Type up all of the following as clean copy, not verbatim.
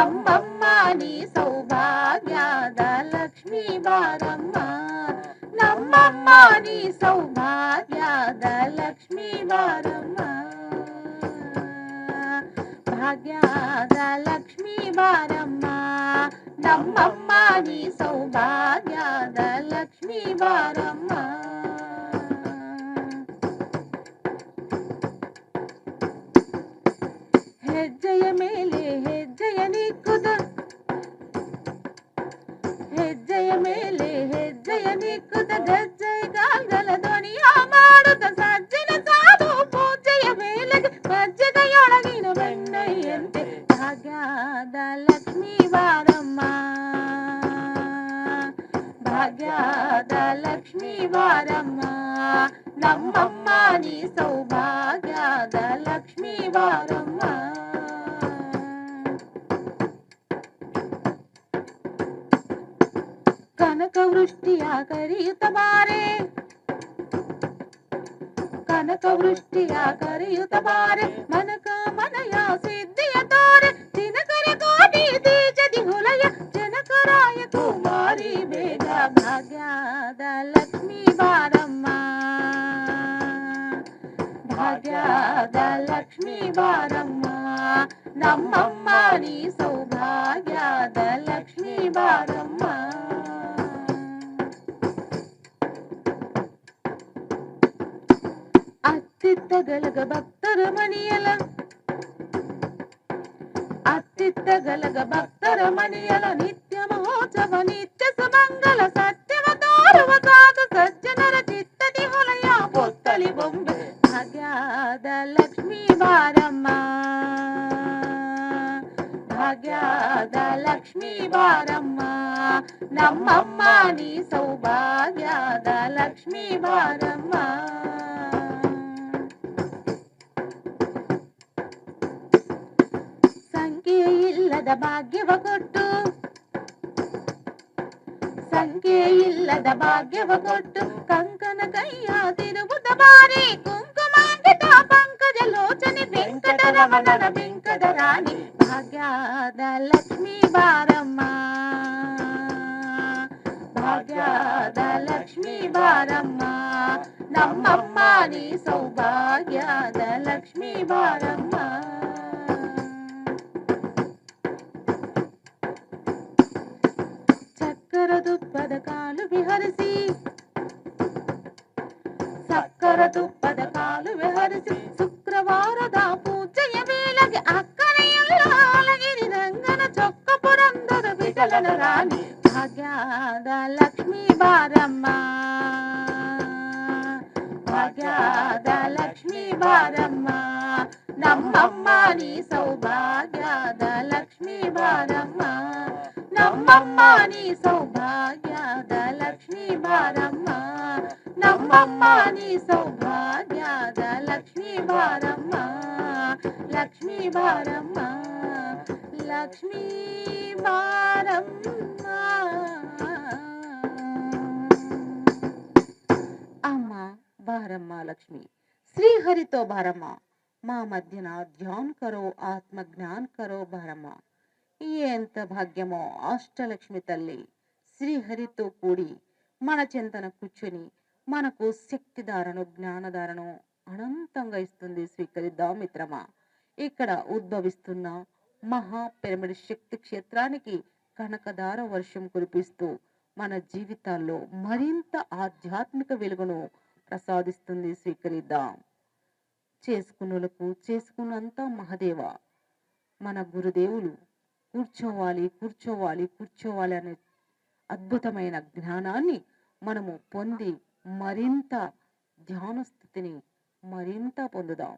ನಮ್ಮಮ್ಮ ನೀ ಸೌಭಾಗ್ಯದ ಲಕ್ಷ್ಮೀ ಬಾರಮ್ಮ, ನಮ್ಮಮ್ಮ ನೀ ಸೌಭಾಗ್ಯದ ಲಕ್ಷ್ಮೀ ಬಾರಮ್ಮ, ಭಾಗ್ಯದ ಲಕ್ಷ್ಮೀ ಬಾರಮ್ಮ, ನಮ್ಮಮ್ಮ ನೀ ಸೌಭಾಗ್ಯದ ಲಕ್ಷ್ಮೀ ಬಾರಮ್ಮ. ಹೆಜ್ಜೆಯ ಮೇಲೆ ಹೆಜ್ಜೆಯ ನಿಕ್ಕುದ, ಹೆಜ್ಜೆಯ ಮೇಲೆ ಹೆಜ್ಜೆಯ ನಿಕ್ಕುದ, ಗಜ್ಜೆಗಾಲ್ಗಳ ಧ್ವನಿಯ ಮಾಡುತ್ತ ಸಜ್ಜನ ಸಾಧು ಪೂಜೆಯ ಮೇಲೆಗೆ ಮಜ್ಜೆಗೆಯೊಳಗಿನ ಬೆಣ್ಣೆಯಂತೆ ಭಾಗ್ಯದ ಲಕ್ಷ್ಮೀ ಬಾರಮ್ಮ, ಭಾಗ್ಯದ ಲಕ್ಷ್ಮೀ ಬಾರಮ್ಮ, ನಮ್ಮಮ್ಮ ನೀ ಸೌಭಾಗ್ಯದ ಲಕ್ಷ್ಮೀ ಬಾರಮ್ಮ. ಕನಕ ವೃಷ್ಟಿಯ ಕರೆಯುತ್ತ ಬಾರೆ, ಕನಕ ವೃಷ್ಟಿಯ ಕರೆಯುತ್ತ ಬಾರೆ, ಮನಕ ಮನಯ ಸಿದ್ಧಿಯ ತೋರೆ, ದಿನಕರ ಕೋಟಿ ಬೀಜದಿ ಹೊಲಯ ಜನಕರಾಯ ಕುಮಾರಿ ಬೇಗ ಭಾಗ್ಯದ ಲಕ್ಷ್ಮೀ ಬಾರಮ್ಮ, ಭಾಗ್ಯದ ಲಕ್ಷ್ಮೀ ಬಾರಮ್ಮ, ನಮ್ಮಮ್ಮ ನೀ ಸೌಭಾಗ್ಯದ ಲಕ್ಷ್ಮೀ ಬಾರಮ್ಮ. ಅತ್ತಿತ್ತ ಗಲಗ ಭಕ್ತರ ಮಣಿಯಲ, ಅತ್ತಿತ್ತ ಗಲಗ ಭಕ್ತರ ಮಣಿಯಲ, ನಿತ್ಯ ಮಹೋತ್ಸವ ನಿತ್ಯ ಸುಮಂಗಲ, ಸತ್ಯವ ತೋರುವ ಸಾಧು ಸಜ್ಜನರ ಚಿತ್ತದಿ ಹೊಲಯ ಪೊತ್ತಲಿ ಬೊಂಬೆ ಭಾಗ್ಯದ ಲಕ್ಷ್ಮೀ ಬಾರಮ್ಮ, ಭಾಗ್ಯದ ಲಕ್ಷ್ಮೀ ಬಾರಮ್ಮ, ನಮ್ಮಮ್ಮ ನೀ ಸೌಭಾಗ್ಯದ ಲಕ್ಷ್ಮೀ ಬಾರಮ್ಮ. ಸಂಖ್ಯೆ ಇಲ್ಲದ ಭಾಗ್ಯವ ಕೊಟ್ಟು, ಸಂಖ್ಯೆ ಇಲ್ಲದ ಭಾಗ್ಯವ ಕೊಟ್ಟು, ಕಂಕನ ಕೈಯ ತಿರುಗುತ್ತ ಬಾರಿ, ಕುಂಕುಮಾಂಕಿತ ಪಂಕಜ ಲೋಚನೆ ವೆಂಕಟರಮಣನ ಬೆಂಕದ ರಾಣಿ ಭಾಗ್ಯದ ಲಕ್ಷ್ಮೀ ಬಾರಮ್ಮ, ಭಾಗ್ಯದ ಲಕ್ಷ್ಮೀ ಬಾರಮ್ಮ, ನಮ್ಮಮ್ಮ ನೀ ಸೌಭಾಗ್ಯದ ಲಕ್ಷ್ಮೀ ಬಾರಮ್ಮ. ಚಕ್ಕರ ತುಪ್ಪದ ಕಾಲು ವಿಹರಿಸಿ, ಸಕ್ಕರ ತುಪ್ಪದ ಕಾಲು ವಿಹರಿಸಿ, ಶುಕ್ರವಾರದ ಪೂಜೆಯ ವೇಳೆಗೆ ಅಕ್ಕರೆಯುಳ್ಳ ಅಲಗಿರಿ ರಂಗನ ಚೊಕ್ಕ ಪುರಂದರ ವಿಠಲನ ರಾಣಿ ಭಾಗ್ಯದ ಲಕ್ಷ್ಮೀ ಬಾರಮ್ಮ, ಭಾಗ್ಯದ ಲಕ್ಷ್ಮೀ ಬಾರಮ್ಮ, ನಮ್ಮಮ್ಮ ನೀ ಸೌಭಾಗ್ಯದ ಲಕ್ಷ್ಮೀ ಬಾರಮ್ಮ, ನಮ್ಮಮ್ಮ ನೀ ಸೌಭಾಗ್ಯದ ಲಕ್ಷ್ಮೀ ಬಾರಮ್ಮ, ನಮ್ಮಮ್ಮ ನೀ ಸೌಭಾಗ್ಯದ ಲಕ್ಷ್ಮೀ ಬಾರಮ್ಮ, ಲಕ್ಷ್ಮೀ ಬಾರಮ್ಮ, ಲಕ್ಷ್ಮೀ ಬಾರಮ್ಮ. ಅಮ್ಮ ಬಾರಮ್ಮ ಲಕ್ಷ್ಮಿ, ಶ್ರೀಹರಿ तो ಬಾರಮ್ಮ, ಮಾ ಮಧ್ಯನ ಧ್ಯಾನ ಕರೋ ಆತ್ಮ ಜ್ಞಾನ ಕರೋ ಬಾರಮ್ಮ. ఎంత భాగ్యమో అష్టలక్ష్మి తల్లి శ్రీహరితో కూడి మన చింతన కూర్చుని మనకు శక్తిధారను జ్ఞానధారను అనంతంగా ఇస్తుంది. స్వీకరిద్దాం మిత్రమా. ఇక్కడ ఉద్భవిస్తున్న మహా పిరమిడ్ శక్తి క్షేత్రానికి కనకధార వర్షం కురిపిస్తూ మన జీవితాల్లో మరింత ఆధ్యాత్మిక వెలుగును ప్రసాదిస్తుంది. స్వీకరిద్దాం. చేసుకున్నలకు చేసుకున్నంత మహదేవ. మన గురుదేవులు కూర్చోవాలి కూర్చోవాలి కూర్చోవాలి అనే అద్భుతమైన జ్ఞానాన్ని మనము పొంది మరింత ధ్యాన స్థితిని మరింత పొందుదాం.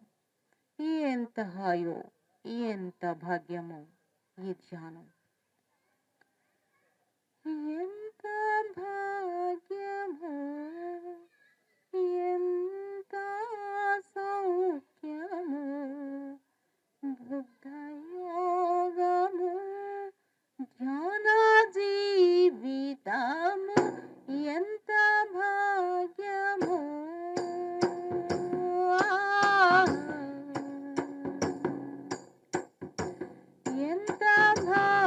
ఎంత హాయో, ఎంత భాగ్యమో ఈ ధ్యానం. ఎంత భాగ్యమో, ఎంత సౌఖ్యమో, బుద్ధ యోగము ధ్యాన జీవితము, ఎంత భాగ్యమో. ఎంత భాగ్యమో.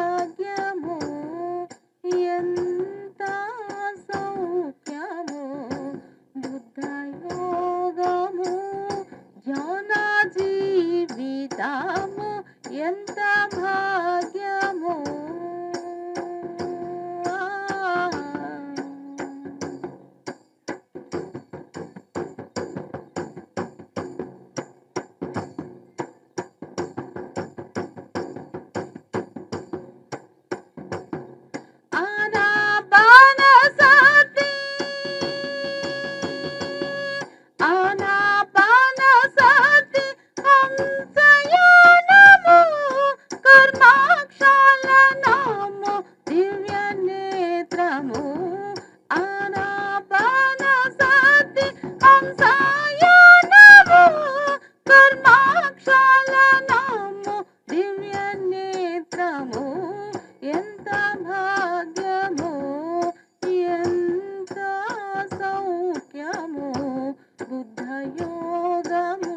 ఎంత భాగ్యము ఎంత సౌఖ్యము బుద్ధయోగము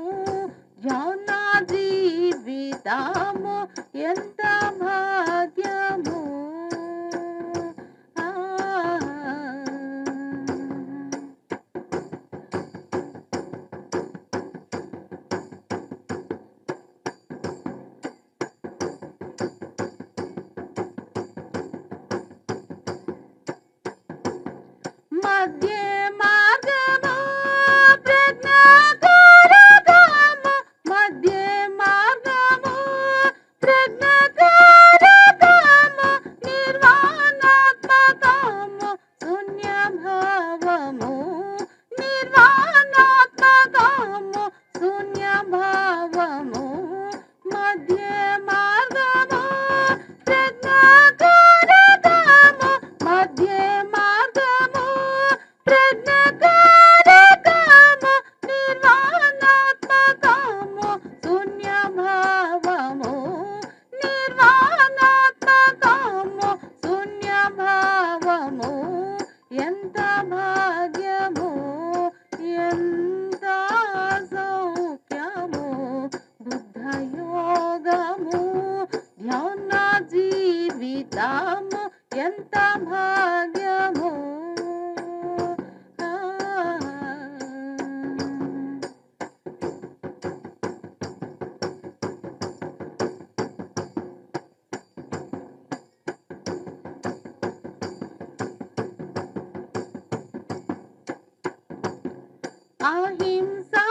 ధ్యాన జీవితము ఎంత భాగ్యము మధ్య మార్గము ప్రజ్ఞాకారకము మధ్య మార్గము ప్రజ్ఞాకారకము నిర్వాణాత్మకము శూన్యభావము నిర్వాణాత్మకము శూన్యభావము మధ్య మార్గము ప్రజ్ఞాకారకము మధ్య మార్గము ప్రజ్ఞాకారకము నిర్వాణాత్మకము శూన్యభావము నిర్వాణాత్మకము శూన్యభావము ఎంత భాగ్యము ఎంత సౌఖ్యము బుద్ధయోగము ధ్యాన జీవితము ఎంత భాగ్యము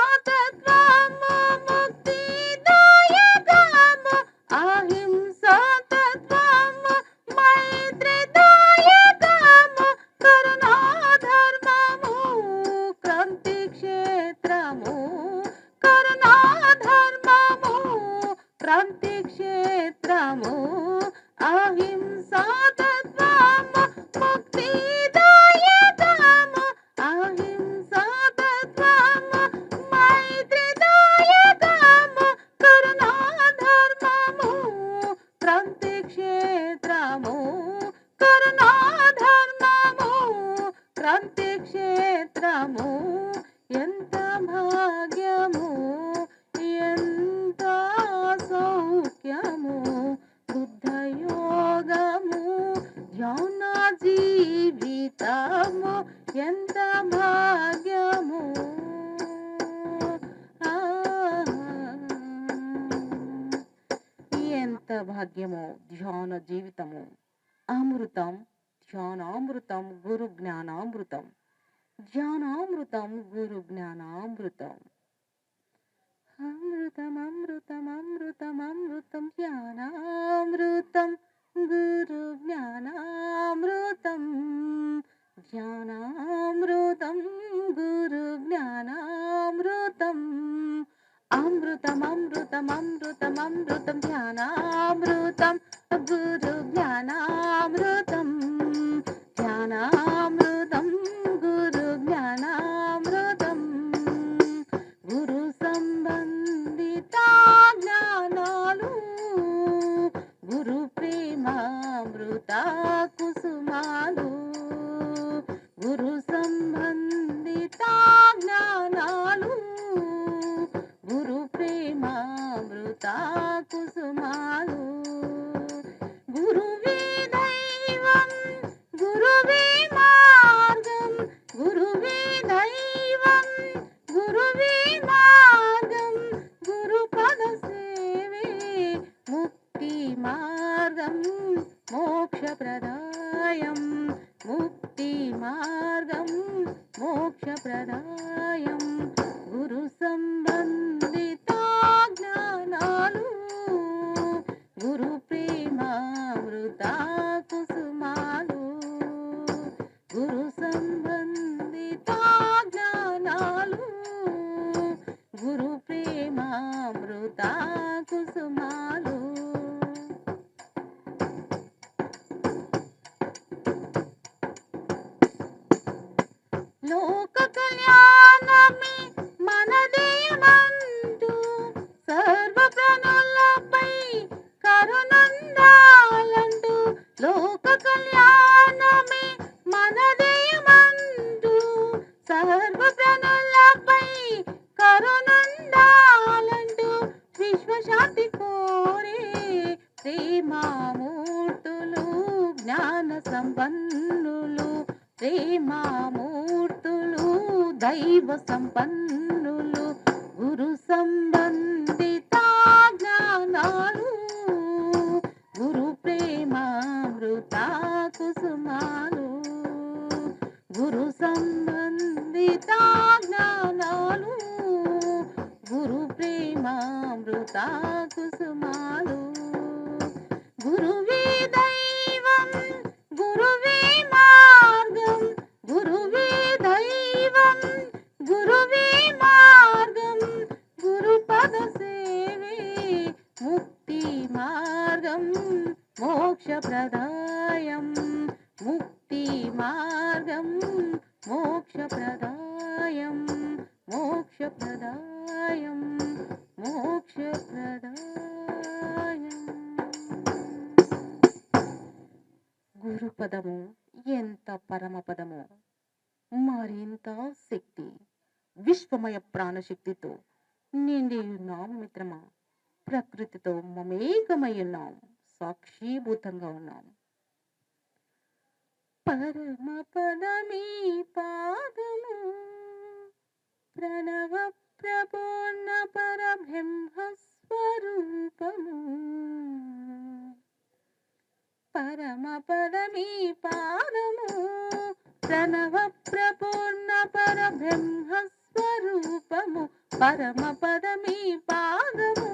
అహింసాతత్వము ముక్తిదాయకము అహింసాతత్వము మైత్రిదాయకము కరుణాధర్మము క్రాంతి క్షేత్రము కరుణాధర్మము క్రాంతి క్షేత్రము అహింసాతత్వము ముక్తిదాయకము అహింసాతత్వము మైత్రిదాయకము కరుణాధర్మము క్రాంతి క్షేత్రము కరుణాధర్మము క్రాంతి క్షేత్రము ఎంత భాగ్యము ఎంత సౌఖ్యము బుద్ధయోగము ధ్యాన జీవితము ఎంత భాగ్యము ఎంత భాగ్యము ధ్యాన జీవితము అమృతం ధ్యానామృతం గురు జ్ఞానామృతం ధ్యానామృతం గురు జ్ఞానామృతం అమృతం అమృతం అమృతం అమృతం ధ్యానామృతం గురు జ్ఞానామృతం ధ్యానామృతం గురు జ్ఞానామృతం అమృతం అమృతం అమృతం అమృతం ధ్యానామృతం గురు జ్ఞానామృతం ధ్యానామృతం గురు జ్ఞానామృతం గురు సంబంధిత జ్ఞానాలు గురు ప్రేమామృత కుసుమాలు గురు సంబంధిత జ్ఞానాలు గురు ప్రేమామృత కుసుమాలు గురువే దైవం గురువే మార్గం గురువే దైవం గురువే మార్గం గురు పద సేవే ముక్తి మార్గం మోక్షప్రదాయం ముక్తి మార్గం మోక్షప్రదాయం గురు సంబంధిత జ్ఞానాలు గురు ప్రేమామృత కుసుమాలు గురు సంబంధిత జ్ఞానాలు గురు ప్రేమామృత కుసుమాలు లోక కళ్యాణమే మనదేమంటూ సర్వ ప్రాణులపై కరుణందాలంటూ ప్రేమామూర్తులు జ్ఞాన సంపన్నులు, ప్రేమామూర్తులు దైవ సంపన్నులు, గురు సంబంధిత జ్ఞానాలు, గురు ప్రేమామృత కుసుమాలు, గురు సంబంధిత జ్ఞానాలు, గురు ప్రేమామృత కుసుమాలు. గురువే దైవం గురువే మార్గం, గురువే దైవం గురువే మార్గం, గురుపద సేవే ముక్తి మార్గం, మోక్షప్రదాయం ముక్తి మార్గం, మోక్షప్రదాయం మోక్షప్రదాయం మోక్షప్రదాయం. గురుపదము ఎంత పరమపదము, మరింత శక్తి, విశ్వమయ ప్రాణశక్తితో నిండి ఉన్నాం మిత్రమా. ప్రకృతితో మమేకమై ఉన్నాం, సాక్షిభూతంగా ఉన్నాం. పరమపదమీ పాదము, ప్రణవ ప్రపూర్ణ పరబ్రహ్మస్వరూపము. పరమపదమీ పాదము, ప్రణవ ప్రపూర్ణ పరబ్రహ్మస్వరూపము, పరమపదమీ పాదము.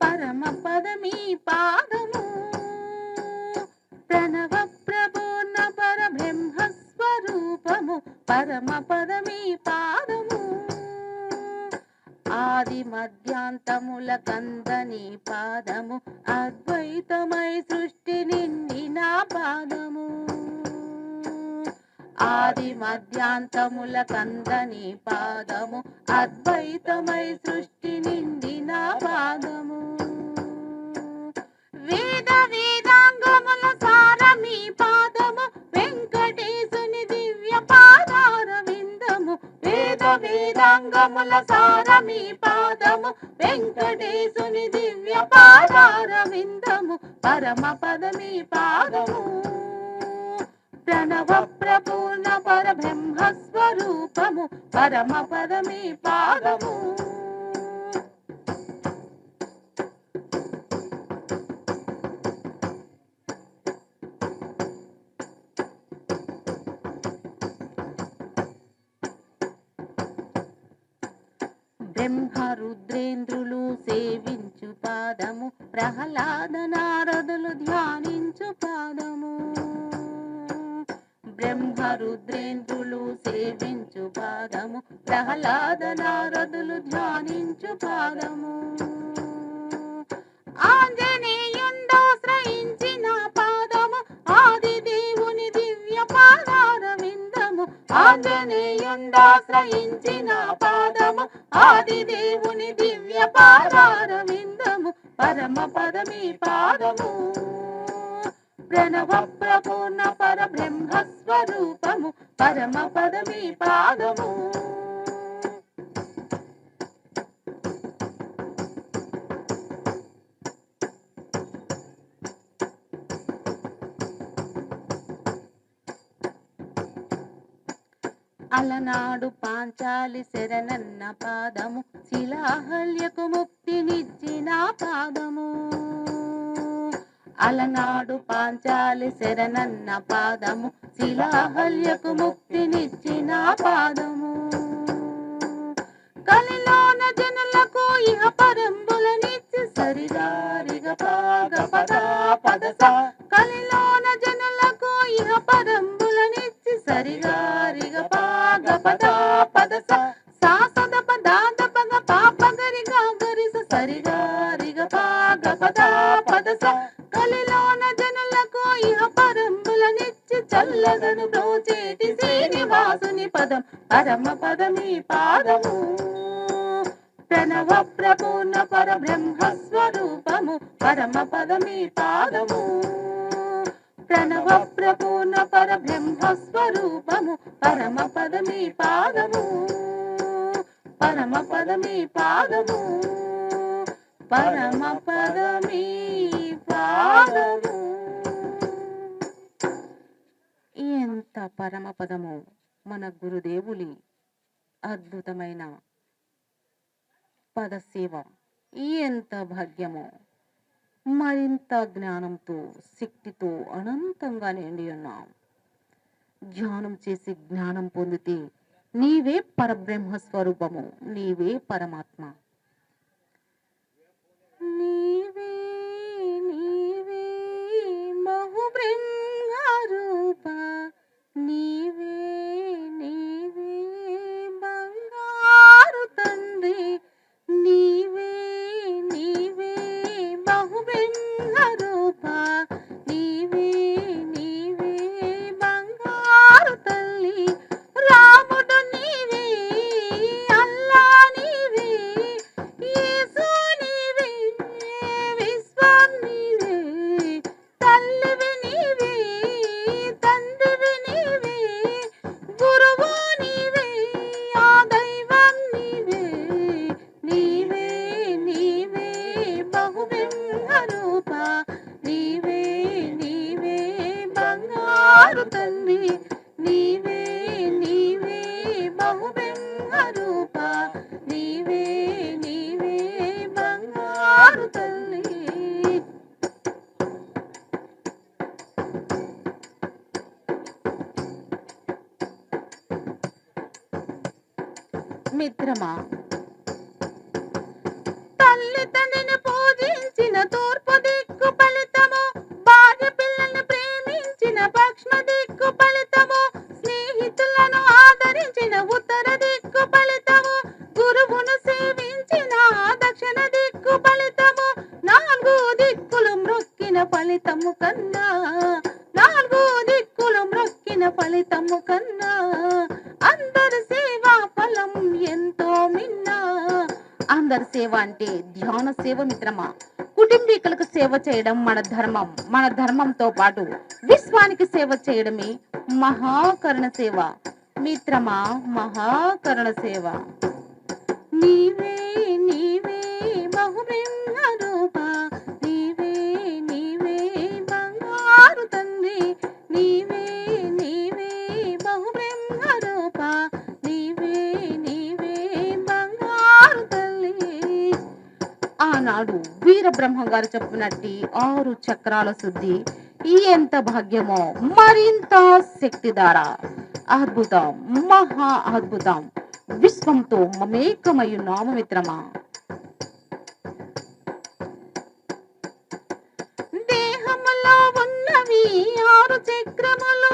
పరమపదమీ పాదము, ప్రణవ ప్రపూర్ణ పరబ్రహ్మస్వరూపము, పరమపదమీ పాదము. ఆది మధ్యాంతముల కందని పాదము, అద్వైతమై సృష్టి నిండిన పాదము. ఆది మధ్యాంతముల కందని పాదము, అద్వైతమై సృష్టి నిండిన పాదము. వేద వేదాంగముల సారమీ పాదము, వెంకటేశుని దివ్య పాదార విందము. వేద వేదాంగముల సారమీ పాదము, వెంకటేశుని దివ్య పాదార విందము, పరమపదమీ పాదము. ప్రణవ ప్రపూర్ణ పరబ్రహ్మస్వరూపము, పరమపదమీ పాదము. బ్రహ్మ రుద్రేంద్రులు సేవించు పాదము, ప్రహ్లాద నారదులు ధ్యానించు పాదము. బ్రహ్మ రుద్రేంద్రులు సేవించు పాదము, ప్రహ్లాద నారదులు ధ్యానించు పాదము. ఆంజనేయుండాశ్రయించిన పాదము, ఆది దేవుని దివ్య పాదార విందము. ఆంజనేయుండాశ్రయించిన పాదము, ఆది దేవుని దివ్య పాదార విందము, పరమపదమీ పాదము. ప్రణవ ప్రపూర్ణ పరబ్రహ్మస్వరూపము, పరమపదమీ పాదము. అలనాడు పాంచాలి శరణన్న పాదము, శిలాహల్యకు ముక్తినిచ్చిన పాదము. అలనాడు పాంచాలి శరణన్న పాదము, శిలాహల్యకు ముక్తినిచ్చిన పాదము. కలిలోన జనులకు ఇహ పరంబులనిచ్చి సరిదారిగ పాగ పద పదస. కలిలోన జనులకు ఇహ పరంబులనిచ్చి సరిగారిగ పాగ పద పదస. సాసద పదాద పగ పాపగరి గాగరిస సరిగారిగ పాగ పద పదస. కలిలోన జనులకు ఇహ పరంబులనిచ్చి చల్లగను బ్రోచేటి శ్రీనివాసుని పదం, పరమపదమీ పాదము. ప్రణవ ప్రపూర్ణ పరబ్రహ్మస్వరూపము, పరమపదమీ పాదము. ప్రణవ ప్రపూర్ణ పరబ్రహ్మ స్వరూపము పరమ పదమీ పాదము పరమ పదమీ పాదము పరమ పదమీ పాదము. ఎంత పరమ పదము మన గురుదేవులి అద్భుతమైన పదసేవ. ఎంత భాగ్యము. మరింత జ్ఞానంతో శక్తితో అనంతంగా నిండి ఉన్నాం. ధ్యానం చేసి జ్ఞానం పొందితే నీవే పరబ్రహ్మ స్వరూపము, నీవే పరమాత్మ. నీవే నీవే బహుబ్రహ్మ రూప, నీవే నీవే బంగారు తండ్రి, నీవే నీవే బహుబ్రహ్మ రూప, నీవే నీవే బంగారు తల్లి. రాముడు నీవే, అల్లా నీవే, యేసు నీవే, విశ్వం నీవే, తల్లివి నీవే, తండ్రివి నీవే, గురువు నీవే, ఆ దైవం నీవే. నీవే నీవే బహుబ్రహ్మ రూప, నీవే నీవే బంగారు తల్లి, నీవే నీవే బహుబ్రహ్మ రూప, నీవే నీవే బంగారు తల్లి. మిత్రమా, తల్లి తండ్రిని పూజించిన తూర్పు దిక్కు ఫలితము, భార్య పిల్లల్ని ప్రేమించిన పశ్చిమ దిక్కు ఫలితము, స్నేహితులను ఆదరించిన ఉత్తర దిక్కు ఫలితము, గురువును సేవించిన దక్షిణ దిక్కు ఫలితము, నాలుగు దిక్కులు మ్రొక్కిన ఫలితము కన్నా, నాలుగు దిక్కులు మ్రొక్కిన ఫలితము కన్నా అందరి సేవా ఫలం ఎంతో మిన్నా. అందరి సేవ అంటే ధ్యాన సేవ మిత్రమా. కుటుంబీకులకు సేవ చేయడం మన ధర్మం. మన ధర్మంతో పాటు విశ్వానికి సేవ చేయడమే మహాకరుణ సేవ మిత్రమా, మహాకరుణ సేవ. నీవే నీవే బహుబ్రహ్మ రూప, నీవే నీవే బంగారు తండ్రి, నీవే నీవే బహుబ్రహ్మ రూప, నీవే నీవే బంగారు తల్లి. ఆనాడు వీరబ్రహ్మ గారు చెప్పినట్టి 6 చక్రాల శుద్ధి ఎంత భాగ్యమో, మరింత శక్తి ద్వారా అద్భుతం, మహా అద్భుతం. విశ్వంతో మమేకమయ్యున్నాము మిత్రమా. దేహములో ఉన్నవి 6 చక్రములు,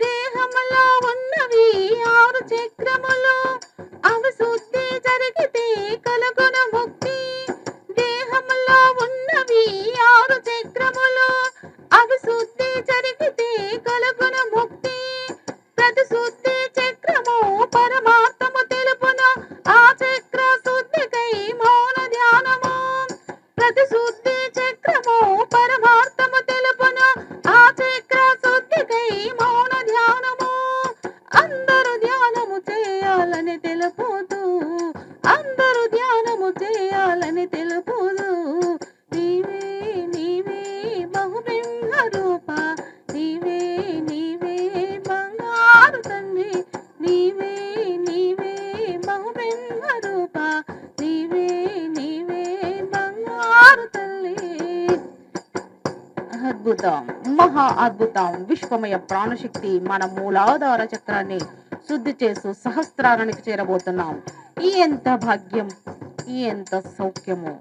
దేహములో ఉన్నవి 6 చక్రములు, అవి శుద్ధి జరిగితే కలుగును ముక్తి. దేహములో ఉన్నవి 6 చక్రములు, అవి శుద్ధి జరిగితే కలుగును ముక్తి. ప్రతి శుద్ధి చక్రము పరమార్థము తెలుపును, ఆ చక్ర శుద్ధికై మౌన ధ్యానము. ప్రతి శుద్ధి చక్రము పరమార్థము తెలుపును, ఆ చక్ర శుద్ధికై మౌన ధ్యానము. అందరూ ధ్యానము చేయాలని తెలుపుతూ, అందరూ ధ్యానము చేయాలని తెలుపుతూ, నీవే నీవే బహుబ్రహ్మ రూప, నీవే నీవే బంగారు తండ్రి, నీవే నీవే బహుబ్రహ్మ రూప, నీవే నీవే బంగారు తల్లి. అద్భుతం, మహా అద్భుతం. విశ్వమయ ప్రాణశక్తి మన మూలాధార చక్రాన్ని శుద్ధి చేస్తూ సహస్రారానికి చేరబోతున్నాం. ఎంత భాగ్యం, ఎంత సౌఖ్యము.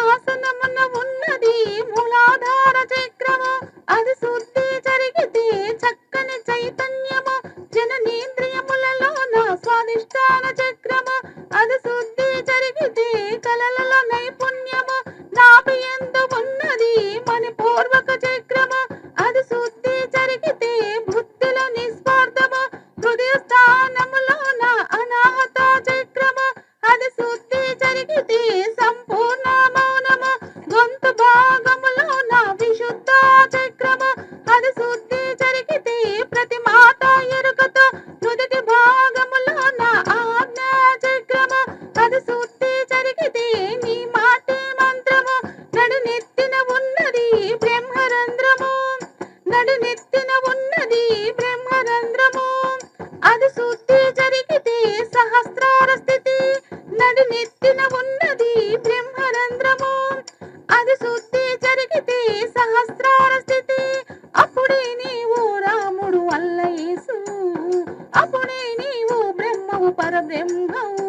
ఆసనమున ఉన్నది మూలాధార చక్రము, అది శుద్ధి జరిగితే చక్కని చైతన్యము. జననేంద్రియములలోన స్వాదిష్టాన చక్రము, అది శుద్ధి జరిగితే కలలలో నైపుణ్యము. నాభి యందు ఉన్నది మణిపూర్వక చక్రము, అది శుద్ధి జరిగితే బుద్ధిలో నిస్వార్థము. హృదయ స్థానములోన అనాహత చక్రము, అది శుద్ధి జరిగితే సంపూర్ణ మౌనము. గొంతు భాగములోన విశుద్ధ అది శుద్ధి జరిగితే సహస్రార స్థితి, నడినెత్తిన ఉన్నది బ్రహ్మరంధ్రము. అది శుద్ధి జరిగితే సహస్రార స్థితి, అప్పుడే నీవు రాముడు అల్ల యేసు, అప్పుడే నీవు బ్రహ్మవు పరబ్రహ్మవు,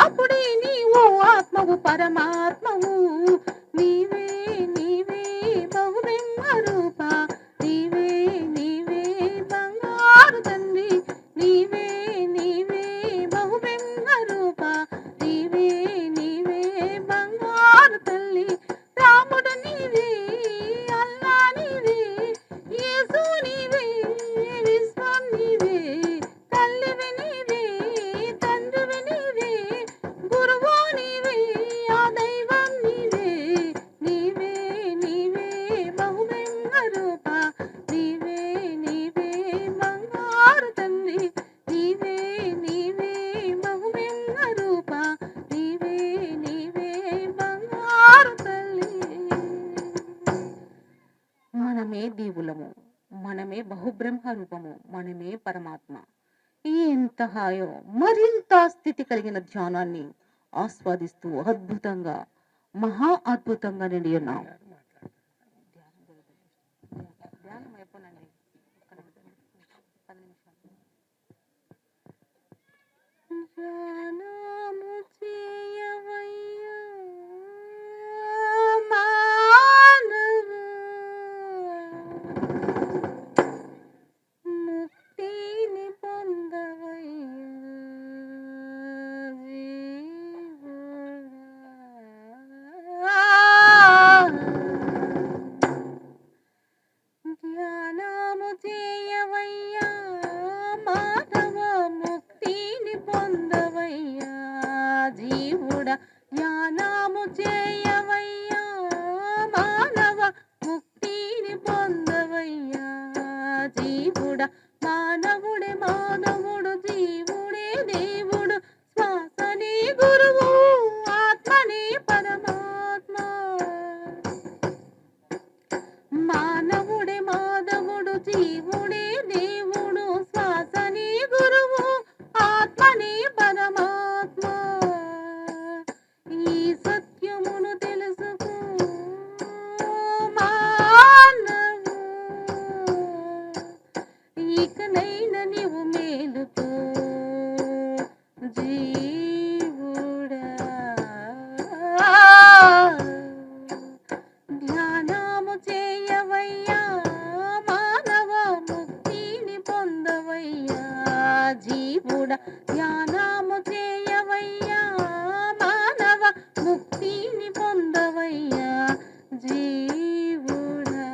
అప్పుడే నీవు ఆత్మవు పరమాత్మవు. నీవే నీవే బహుబ్రహ్మ రూప, నీవే నీవే బంగారు తండ్రి, నీవే నీవే బహుబ్రహ్మ రూప, నీవే నీవే బంగారు తల్లి. రాముడు నీవే, అల్లా నీవే, యేసు నీవే, విశ్వం నీవే, తల్లివి నీవే, తండ్రివి నీవే, గురువు నీవే, ఆ దైవం నీవే. నీవే నీవే బహుబ్రహ్మ రూప, నీవే నీవే బంగారు తండ్రి, నీవే నీవే బహుబ్రహ్మ రూప, నీవే నీవే బంగారు తల్లి. మనమే దేవులము, మనమే బహుబ్రహ్మ రూపము, మనమే పరమాత్మ. ఎంత హాయో! మరింత స్థితి కలిగిన ధ్యానాన్ని ఆస్వాదిస్తూ అద్భుతంగా, మహా అద్భుతంగా నిండి ఉన్నాం. ధ్యానం అయిపోనండి, 10 నిమిషాలు. ధ్యానము చేయవయ్యా మానవా, ముక్తిని పొందవయ్యా జీవుడా. ధ్యానము చేయవయ్యా మానవ, ముక్తిని పొందవయ్యా జీవుడా. ధ్యానము చేయవయ్యా మానవ, ముక్తిని పొందవయ్యా జీవుడా. మానవుడే మానవుడు, జీవుడే దేవుడు, శ్వాసనే గురువు, ఆత్మనే పరమాత్మ. మానవుడే మాధవుడు, జీవుడే దేవుడు, శ్వాసనే గురువు, ఆత్మనే పరమాత్మ. ఈ సత్యమును తెలుసుకో మానవు, ఇకనైనా నీవు మేలుకో జీవుడా. ధ్యానము చేయవయ్యా మానవ, ముక్తిని పొందవయ్యా జీవుడా. ధ్యానము చేయవయ్యా మానవ, ముక్తిని పొందవయ్యా జీవుడా.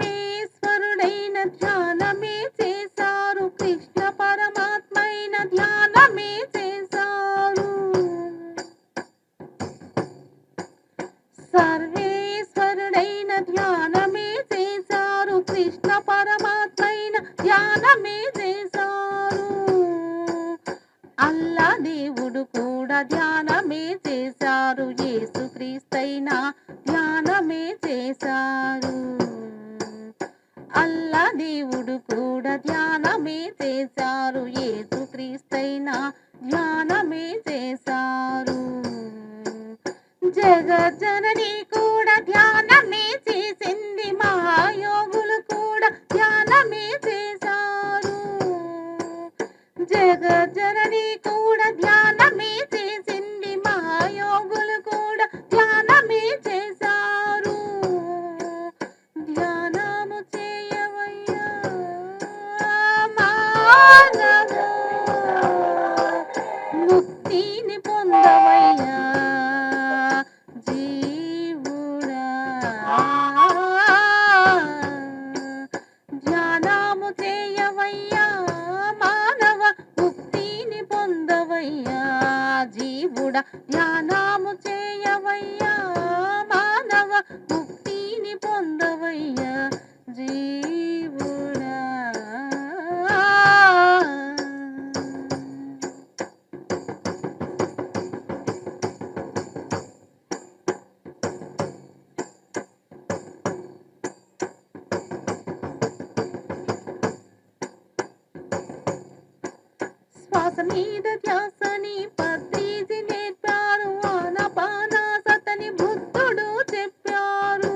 సర్వేశ్వరుడైన ధ్యానమే చేశారు, కృష్ణ పరమాత్మైన ధ్యానమే చేశారు. సర్వేశ్వరుడైన ధ్యానమే చేశారు, కృష్ణ పరమాత్మైన ధ్యానమే చేశారు. అల్లా దేవుడు కూడా ధ్యానమే చేశారు, యేసుక్రీస్తైన ధ్యానమే చేశారు. అల్లా దేవుడు కూడా ధ్యానమే చేశారు, యేసుక్రీస్తైన ధ్యానమే చేశారు. జగజ్జనని కూడా ధ్యానమే చేసింది, మహాయోగులు కూడా ధ్యానమే చేశారు. జగజ్జనని కూడా ధ్యానమే చేసింది, మహాయోగులు కూడా ధ్యానమే చేశారు. ధ్యానము చేయవయ్యా మానవ, ముక్తిని పొందవయ్యా జీవుడా. ధ్యానము చేయవయ్యా మానవ, ముక్తిని పొందవయ్యా జీవుడా. ధ్యానము చేయవయ్యా మానవ, ముక్తిని పొందవయ్యా జీవుడా. మీద ధ్యాసని పత్రిజి నేర్పారు, ఆనపానాసతని బుద్ధుడు చెప్పారు.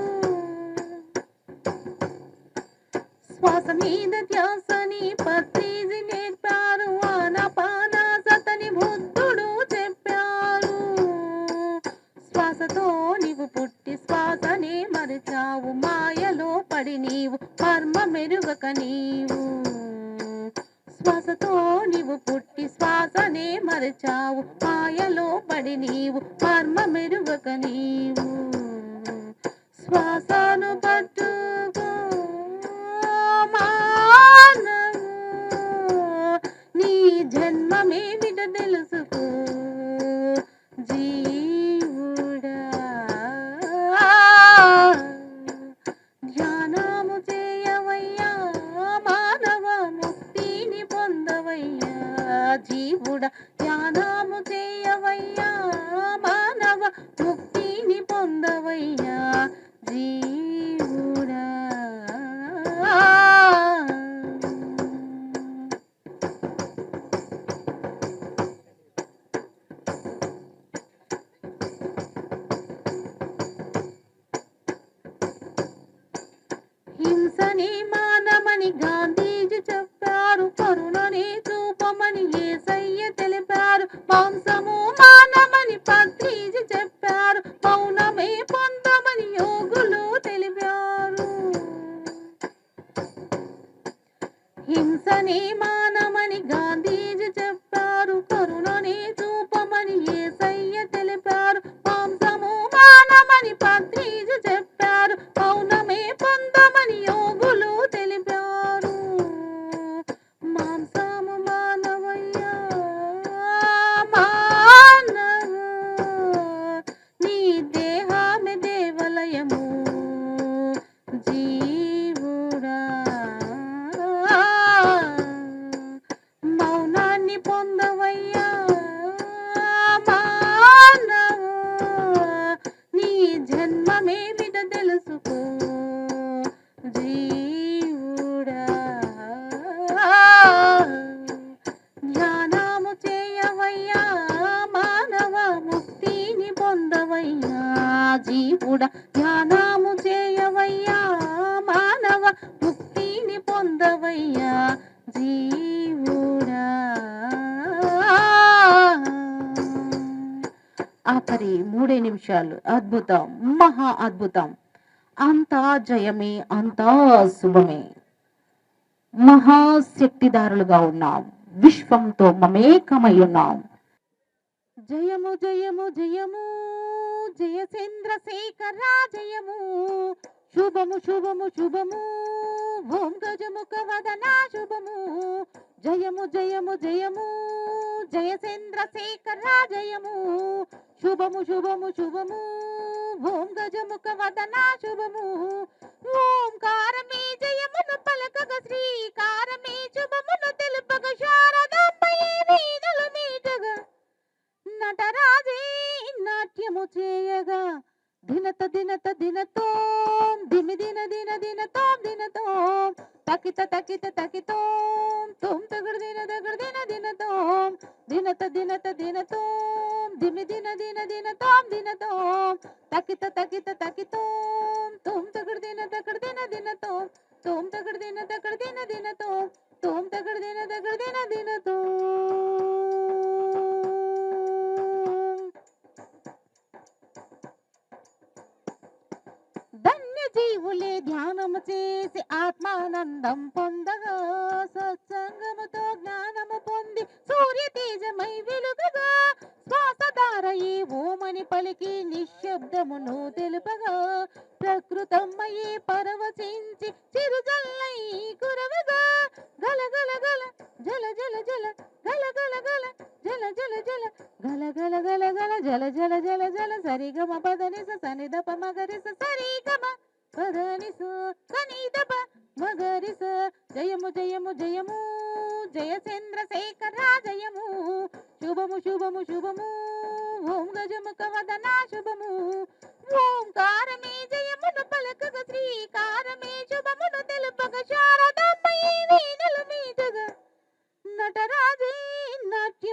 శ్వాస మీద ధ్యాసని పత్రిజి నేర్పారు, ఆనపానాసతని బుద్ధుడు చెప్పారు. శ్వాసతో నీవు పుట్టి శ్వాసనే మరిచావు, మాయలో పడి నీవు కర్మ మెరుగక నీవు. శ్వాసతో నీవు పుట్టి శ్వాసనే మరిచావు, మాయలో పడి నీవు కర్మ మెరుగక నీవు. శ్వాసను పట్టుకో మానవు, నీ జన్మమేమిట తెలుసుకో జీవుడా. ధ్యానము చేయవయ్యా మానవ, ముక్తిని పొందవయ్యా జీవుడా. ధ్యానము చేయవయ్యా మానవ, ముక్తిని పొందవయ్యా జీవుడా. హింసనే మానమని గాంధీజీ చెప్పారు, కరుణనే చూపమని యేసయ్య తెలిపారు. మాంసము మానమని పత్రిజి చెప్పారు, మౌనమే పొందమని యోగులు తెలిపారు. హింసనే మానమని గాంధీజీ చెప్పారు, కరుణనే చూపమని యేసయ్య తెలిపారు. మాంసము మానమని పత్రిజి చెప్పారు, మౌనమే పొందమని యోగులు తెలిపారు. మాంసము మానవయ్యా మానవ, నీ దేహమే దేవాలయము జీవుడా. మౌనాన్ని పొందవయ్యా మానవ, నీ జన్మమేమిట తెలుసుకో జీవుడా. ధ్యానము చేయవయ్యా మానవ, ముక్తిని పొందవయ్యా జీవుడా. ధ్యానము చేయవయ్యా మానవ, ముక్తిని పొందవయ్యా జీవుడా. ఆఖరి 3 నిమిషాలు. అద్భుతం, మహా అద్భుతం. అంతా జయమే, అంతా శుభమే. మహాశక్తిదారులుగా ఉన్నాం, విశ్వంతో మమేకమై ఉన్నాం. జయము జయము జయము జయ చంద్రశేఖరా జయము, శుభము శుభము శుభము ఓం గజముఖ వదన శుభము. జయము జయము జయము జయ చంద్రశేఖరా జయము, శుభము శుభము శుభము ఓం గజముఖ వదన శుభము. ఓంకారమే జయమును పలకగ, శ్రీకారమే శుభమును తెలుపగ, శారదాంబై వీణులు మీటగా, నటరాజే నాట్యము చేయగా, దినత దినత దినతోం దిమి దిన దిన దినతోం దినతోం, తకిత తకిత తకితోం తోం తగడు దిన దినతోం, దినత దినత దినతోం దిమి దిన దిన దినతోం దినతోం, తకిత తకిత తకితోం తోం తగడు దిన దినతోం, తోం తగడు దిన దినతోం, తోం తగడు దిన దినతోం. ధన్య జీవులే ధ్యానము చేసి ఆత్మానందం పొందగా, సత్సంగముతో జ్ఞానము పొంది సూర్య తేజమై వెలుగగా, శ్వాసధారయే ఓమని పలికి నిశ్శబ్దమును తెలుపగా, ప్రకృతమ్మయే పరవశించి చిరుజల్లై కురవగా, గల గల గల జల జల జల గల గల గల జల జల జల గల గల గల గల జల జల జల జల. సరిగమ పదనిస సనిదప మగరిస, సరిగమ పదనిస సనిదప మగరిస. జయము జయము జయము జయ చంద్రశేఖరా జయము, శుభము శుభము శుభము ఓం గజముఖ వదన శుభము. ఓంకారమే జయమును పలకగ, శ్రీకారమే శుభమును తెలుపగ, శారదాంబై వీణులు మీటగా, నటరాజే నాట్య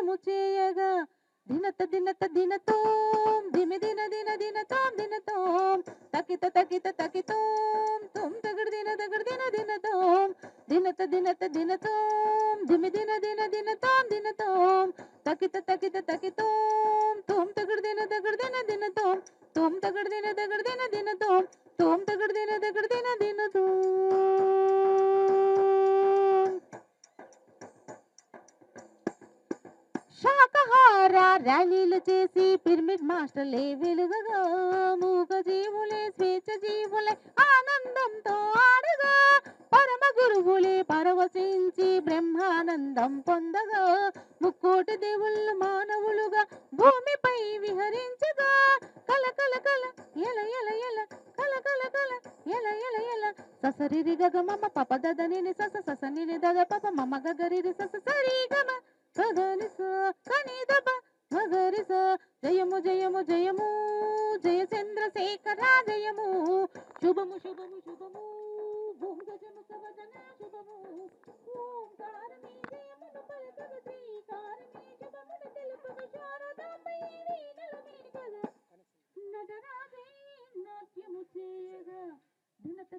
దినత దినత దినతోం దిమి దిన దిన దినతోం దినతోం తకిత తకిత తకితోం తుం తగడ దిన దినతోం దినత దినత దినతోం దిమి దిన దిన దినతోం దినతోం తకిత తకిత తకితోం తుం తగడ దిన దినతోం తుం తగడ దిన దినతోం తుం తగడ దిన దినతోం. శాకాహార ర్యాలీలు చేసి పిరమిడ్ మాస్టర్లే వెలుగగా మూగ జీవులే స్వేచ్ఛ జీవులే ఆనందంతో ఆడగా పరమ గురువులే పరవశించి బ్రహ్మానందం పొందగా ముక్కోటి దేవుళ్ళు మానవులుగా భూమిపై విహరించగా కల కల కల ఎల ఎల ఎల కల కల కల ఎల ఎల ఎల ససరిరి గగ మమ పప దదని సస ససని దగ పప మమ గగరి సస సరి గమ సదనిస కనిదబ మగరిస జయము జయము జయము జయ చంద్రశేఖర జయము శుభము శుభము శుభము భూమి గజము సవదన శుభము ఓంకారమే జయమును పలకగ శ్రీకారమే శుభమును తెలుపగ శారదాంబై వీణలు మీగగ నటరాజే నాట్యము చేయగా దినత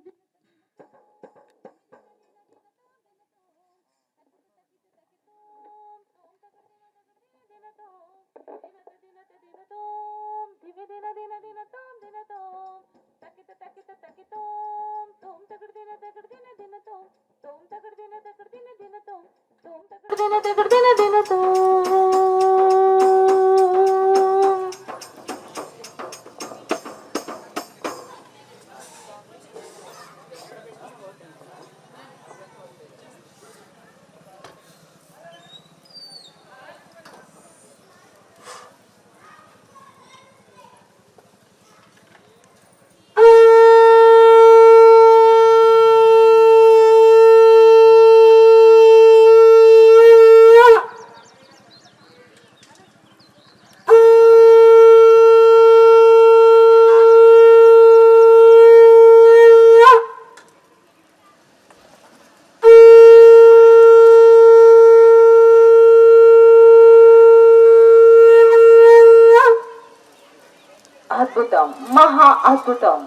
అద్భుతం, మహా అద్భుతం.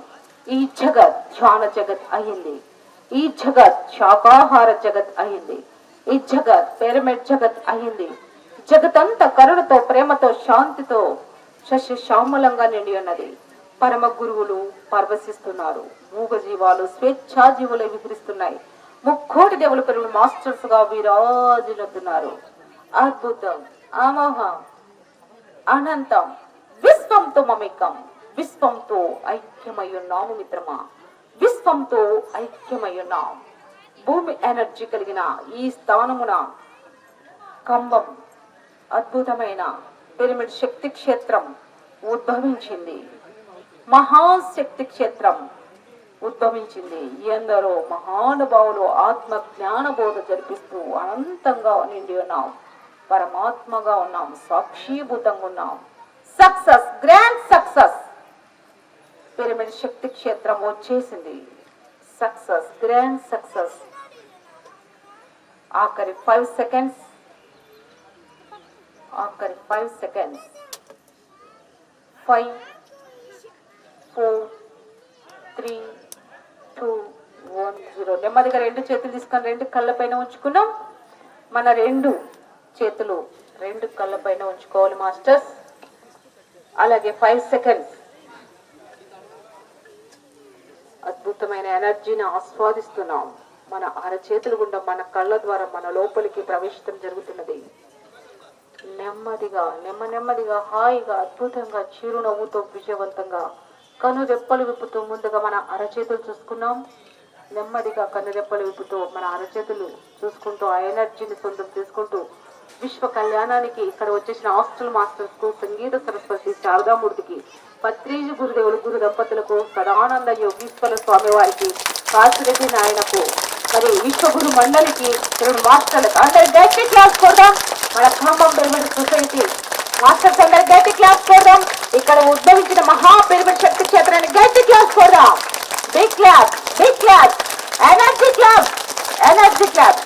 ఈ జగత్ ధ్యాన జగత్ అయింది. ఈ జగత్ శాకాహార జగత్ అయింది. ఈ జగత్ పిరమిడ్ జగత్ అయింది. జగతంతా కరుణతో, ప్రేమతో, శాంతితో శస్యశ్యామలంగా నిండి ఉన్నది. పరమ గురువులు పరవశిస్తున్నారు. మూగ జీవాలు స్వేచ్ఛా జీవులు విహరిస్తున్నాయి. ముక్కోటి దేవుల పిల్లలు మాస్టర్స్ గా విరాజిల్లుతున్నారు. అద్భుతం, అమోఘం, అనంతం, విశ్వంతో మమేకం. విశ్వంతో ఐక్యమయ్యున్నాము మిత్రమా, విశ్వంతో ఐక్యమయ్యున్నాం. భూమి ఎనర్జీ కలిగిన ఈ స్థానమున కంబం అద్భుతమైన పిరమిడ్ శక్తి క్షేత్రం ఉద్భవించింది. మహాశక్తి క్షేత్రం ఉద్భవించింది. ఎందరో మహానుభావులు ఆత్మ జ్ఞాన బోధ జరిపిస్తూ అనంతంగా నిండి ఉన్నాం. పరమాత్మగా ఉన్నాం, సాక్షీభూతంగా ఉన్నాం. Success, grand success. పిరమిడ్ శక్తి క్షేత్రం వచ్చేసింది. Success, grand success. ఆఖరి 5 సెకండ్స్, ఆఖరి 5 సెకండ్స్. 5 4 3 2 1 0. నెమ్మదిగా 2 చేతులు తీసుకొని 2 కళ్ళ పైన ఉంచుకున్నాం. మన 2 చేతులు 2 కళ్ళ పైన ఉంచుకోవాలి మాస్టర్స్. అలాగే 5 సెకండ్స్ అద్భుతమైన ఎనర్జీని ఆస్వాదిస్తున్నాం. మన అరచేతులు గుండా మన కళ్ళ ద్వారా మన లోపలికి ప్రవేశించడం జరుగుతున్నది. నెమ్మదిగా నెమ్మదిగా హాయిగా అద్భుతంగా చిరునవ్వుతో విజయవంతంగా కనురెప్పలు విప్పుతూ ముందుగా మన అరచేతులు చూసుకున్నాం. నెమ్మదిగా కనురెప్పలు విప్పుతూ మన అరచేతులు చూసుకుంటూ ఆ ఎనర్జీని సొంతం చేసుకుంటూ విశ్వ కళ్యాణానికి ఇక్కడ వచ్చేసిన హాస్టల్ మాస్టర్స్ కు, సంగీత సరస్వతి శారదామూర్తికి, పత్రిజీ గురుదేవులు, గురు దంపతులకు, సదానంద యోగీశ్వర స్వామి వారికి, కాశిరెడ్డి నాయనకు, మరి విశ్వగురు మండలికి, 2 మాస్టర్లకు అందరి గట్టి క్లాస్ కొడదాం. మన ఖమ్మం పిరమిడ్ సొసైటీ మాస్టర్స్ అందరి గట్టి క్లాస్ కొడదాం. ఇక్కడ ఉద్భవించిన మహా పిరమిడ్ శక్తి క్షేత్రాన్ని గట్టి క్లాస్ కొడదాం. Big claps, big claps, energy claps, energy claps.